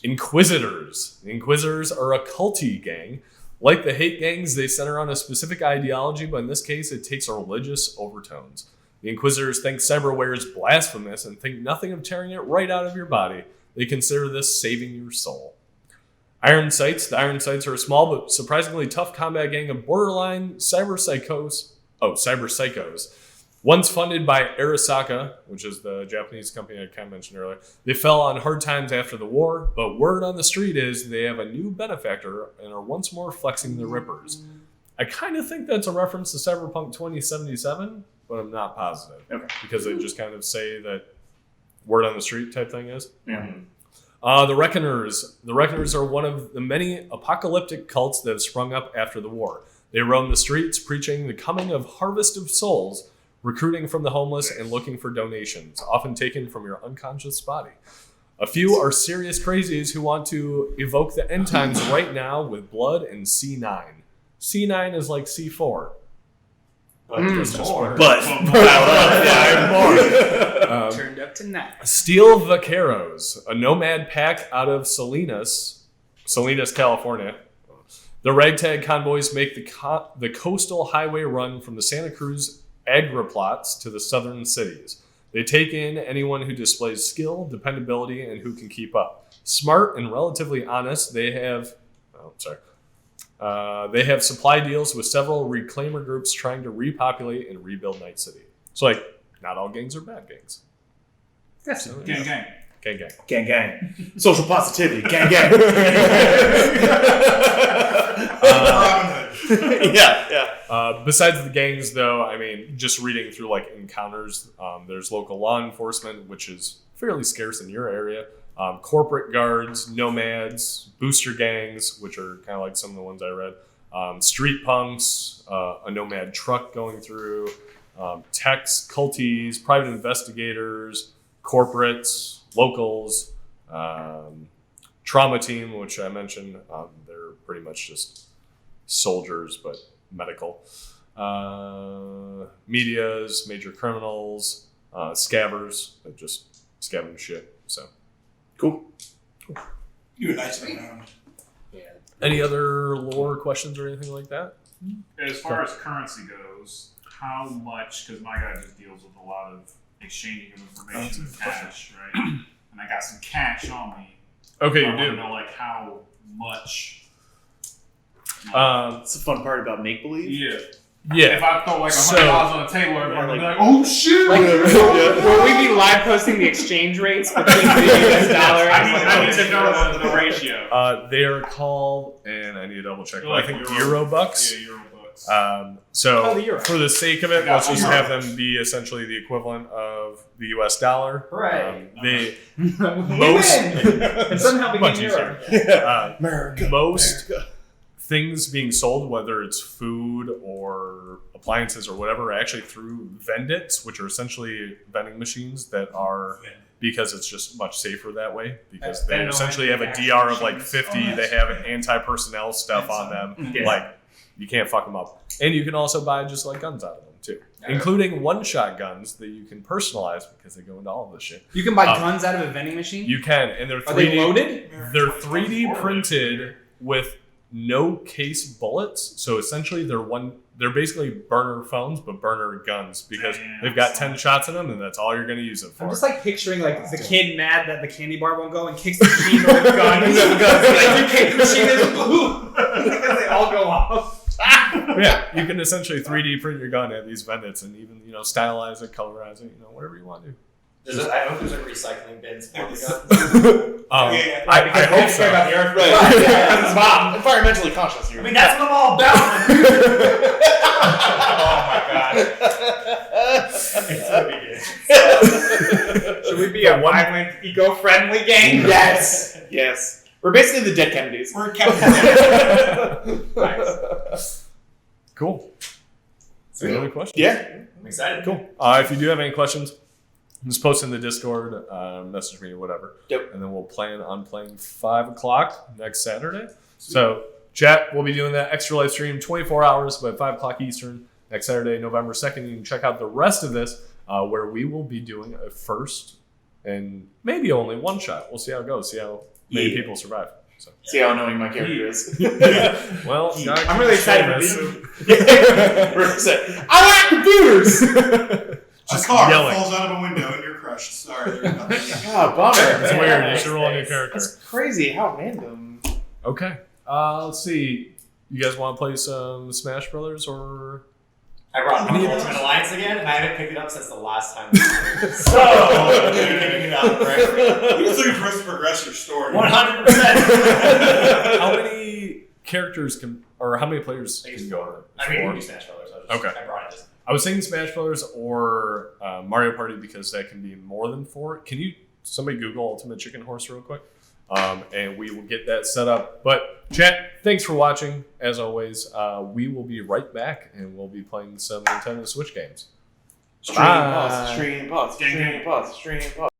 Inquisitors. The Inquisitors are a culty gang. Like the hate gangs, they center on a specific ideology, but in this case, it takes religious overtones. The Inquisitors think cyberware is blasphemous and think nothing of tearing it right out of your body. They consider this saving your soul. Iron Sights. The Iron Sights are a small but surprisingly tough combat gang of borderline cyber psychos. Once funded by Arasaka, which is the Japanese company I kind of mentioned earlier, they fell on hard times after the war, but word on the street is they have a new benefactor and are once more flexing their rippers. I kind of think that's a reference to Cyberpunk 2077, but I'm not positive. Okay. Because they just kind of say that word on the street type thing is. Yeah. The Reckoners. The Reckoners are one of the many apocalyptic cults that have sprung up after the war. They roam the streets preaching the coming of harvest of souls. recruiting from the homeless, and looking for donations, often taken from your unconscious body. A few are serious crazies who want to evoke the end times right now with blood and C9. C9 is like C4. But there's more. Turned up to 9. Steel Vaqueros, a nomad pack out of Salinas, California. The ragtag convoys make the coastal highway run from the Santa Cruz agriplots to the southern cities. They take in anyone who displays skill, dependability, and who can keep up. Smart and relatively honest, they have supply deals with several reclaimer groups trying to repopulate and rebuild Night City. So, like, not all gangs are bad gangs. Yes. So, Gang, gang. Gang, gang. Gang, gang. Social positivity. Gang, gang. Yeah. Besides the gangs, though, I mean, just reading through like encounters, there's local law enforcement, which is fairly scarce in your area. Corporate guards, nomads, booster gangs, which are kind of like some of the ones I read. Street punks, a nomad truck going through, techs, culties, private investigators, corporates, locals, trauma team, which I mentioned. They're pretty much just soldiers, but medical. Medias, major criminals, scabbers that just scavenge shit. So Cool. You do a nice thing around. any other lore questions or anything like that? As far as currency goes, how much? Because my guy just deals with a lot of exchanging of information and cash, right? And I got some cash on me. Okay, I you want to do. know like how much. That's the fun part about make believe. Yeah. Yeah. If I throw like So- $100 on the table, everybody would be like- like, "Oh shit!" Will we be live posting the exchange rates between the US dollar I need to know the ratio. They are called, and I need to double check. They're I like think Euro- Euro bucks. Yeah, Euro bucks. So Oh, the euro. for the sake of it, Yeah, let's just euro. have them be essentially the equivalent of the US dollar. Hooray. They We most win! And somehow much became easier. euro. America. Most things being sold, whether it's food or appliances or whatever, are actually through vendits, which are essentially vending machines that are, because it's just much safer that way, because they essentially have a DR of like 50. They have anti-personnel stuff on them. Yeah. Like, you can't fuck them up. And you can also buy just like guns out of them too, including one-shot guns that you can personalize because they go into all of this shit. You can buy guns out of a vending machine? You can, and they're 3D. Are they loaded? They're 3D printed with no case bullets. So essentially they're basically burner phones, but burner guns, because they've got 10 shots in them, and that's all you're going to use it for. I'm just like picturing like the kid mad that the candy bar won't go and kicks the machine with a gun. Like, you kick the machine is blue. Because they all go off. Yeah, you can essentially 3D print your gun at these vendits and even, stylize it, colorize it, whatever you want to do. I hope there's like recycling bins for the guns. Yeah. I hope so. About the earth. Right. Because it's mom. Environmentally conscious here. I mean, that's what I'm all about. Oh my god. Should we be a violent, eco-friendly gang? Yes. Yes. We're basically the dead Kennedys. We're Captain. Nice. Cool. Any other questions? Yeah. I'm excited. Cool. If you do have any questions, just post in the Discord, message me or whatever. Yep. And then we'll plan on playing 5 o'clock next Saturday. So, chat, we'll be doing that extra live stream 24 hours, but 5 o'clock Eastern next Saturday, November 2nd. You can check out the rest of this, where we will be doing a first and maybe only one shot. We'll see how it goes, see how many people survive. So. See how annoying my character is. Well, I'm really excited for this. We're set. I like computers! A car yelling. falls out of a window and you're crushed. Sorry. there's nothing. Ah, bummer. It's weird. You should roll a new character. That's crazy. How random. Okay. Let's see. You guys want to play some Smash Brothers or? I brought Marvel Ultimate Alliance again, and I haven't picked it up since the last time. So, you're picking it up, right? You just looking for us to progress your story. 100%. How many characters how many players can go on it? I mean, we do Smash Brothers. Okay. I brought it. I was thinking Smash Brothers or Mario Party because that can be more than 4. Can somebody Google Ultimate Chicken Horse real quick? And we will get that set up. But chat, thanks for watching. As always, we will be right back and we'll be playing some Nintendo Switch games. Stream pause. Stream pause. Stream pause. Stream pause.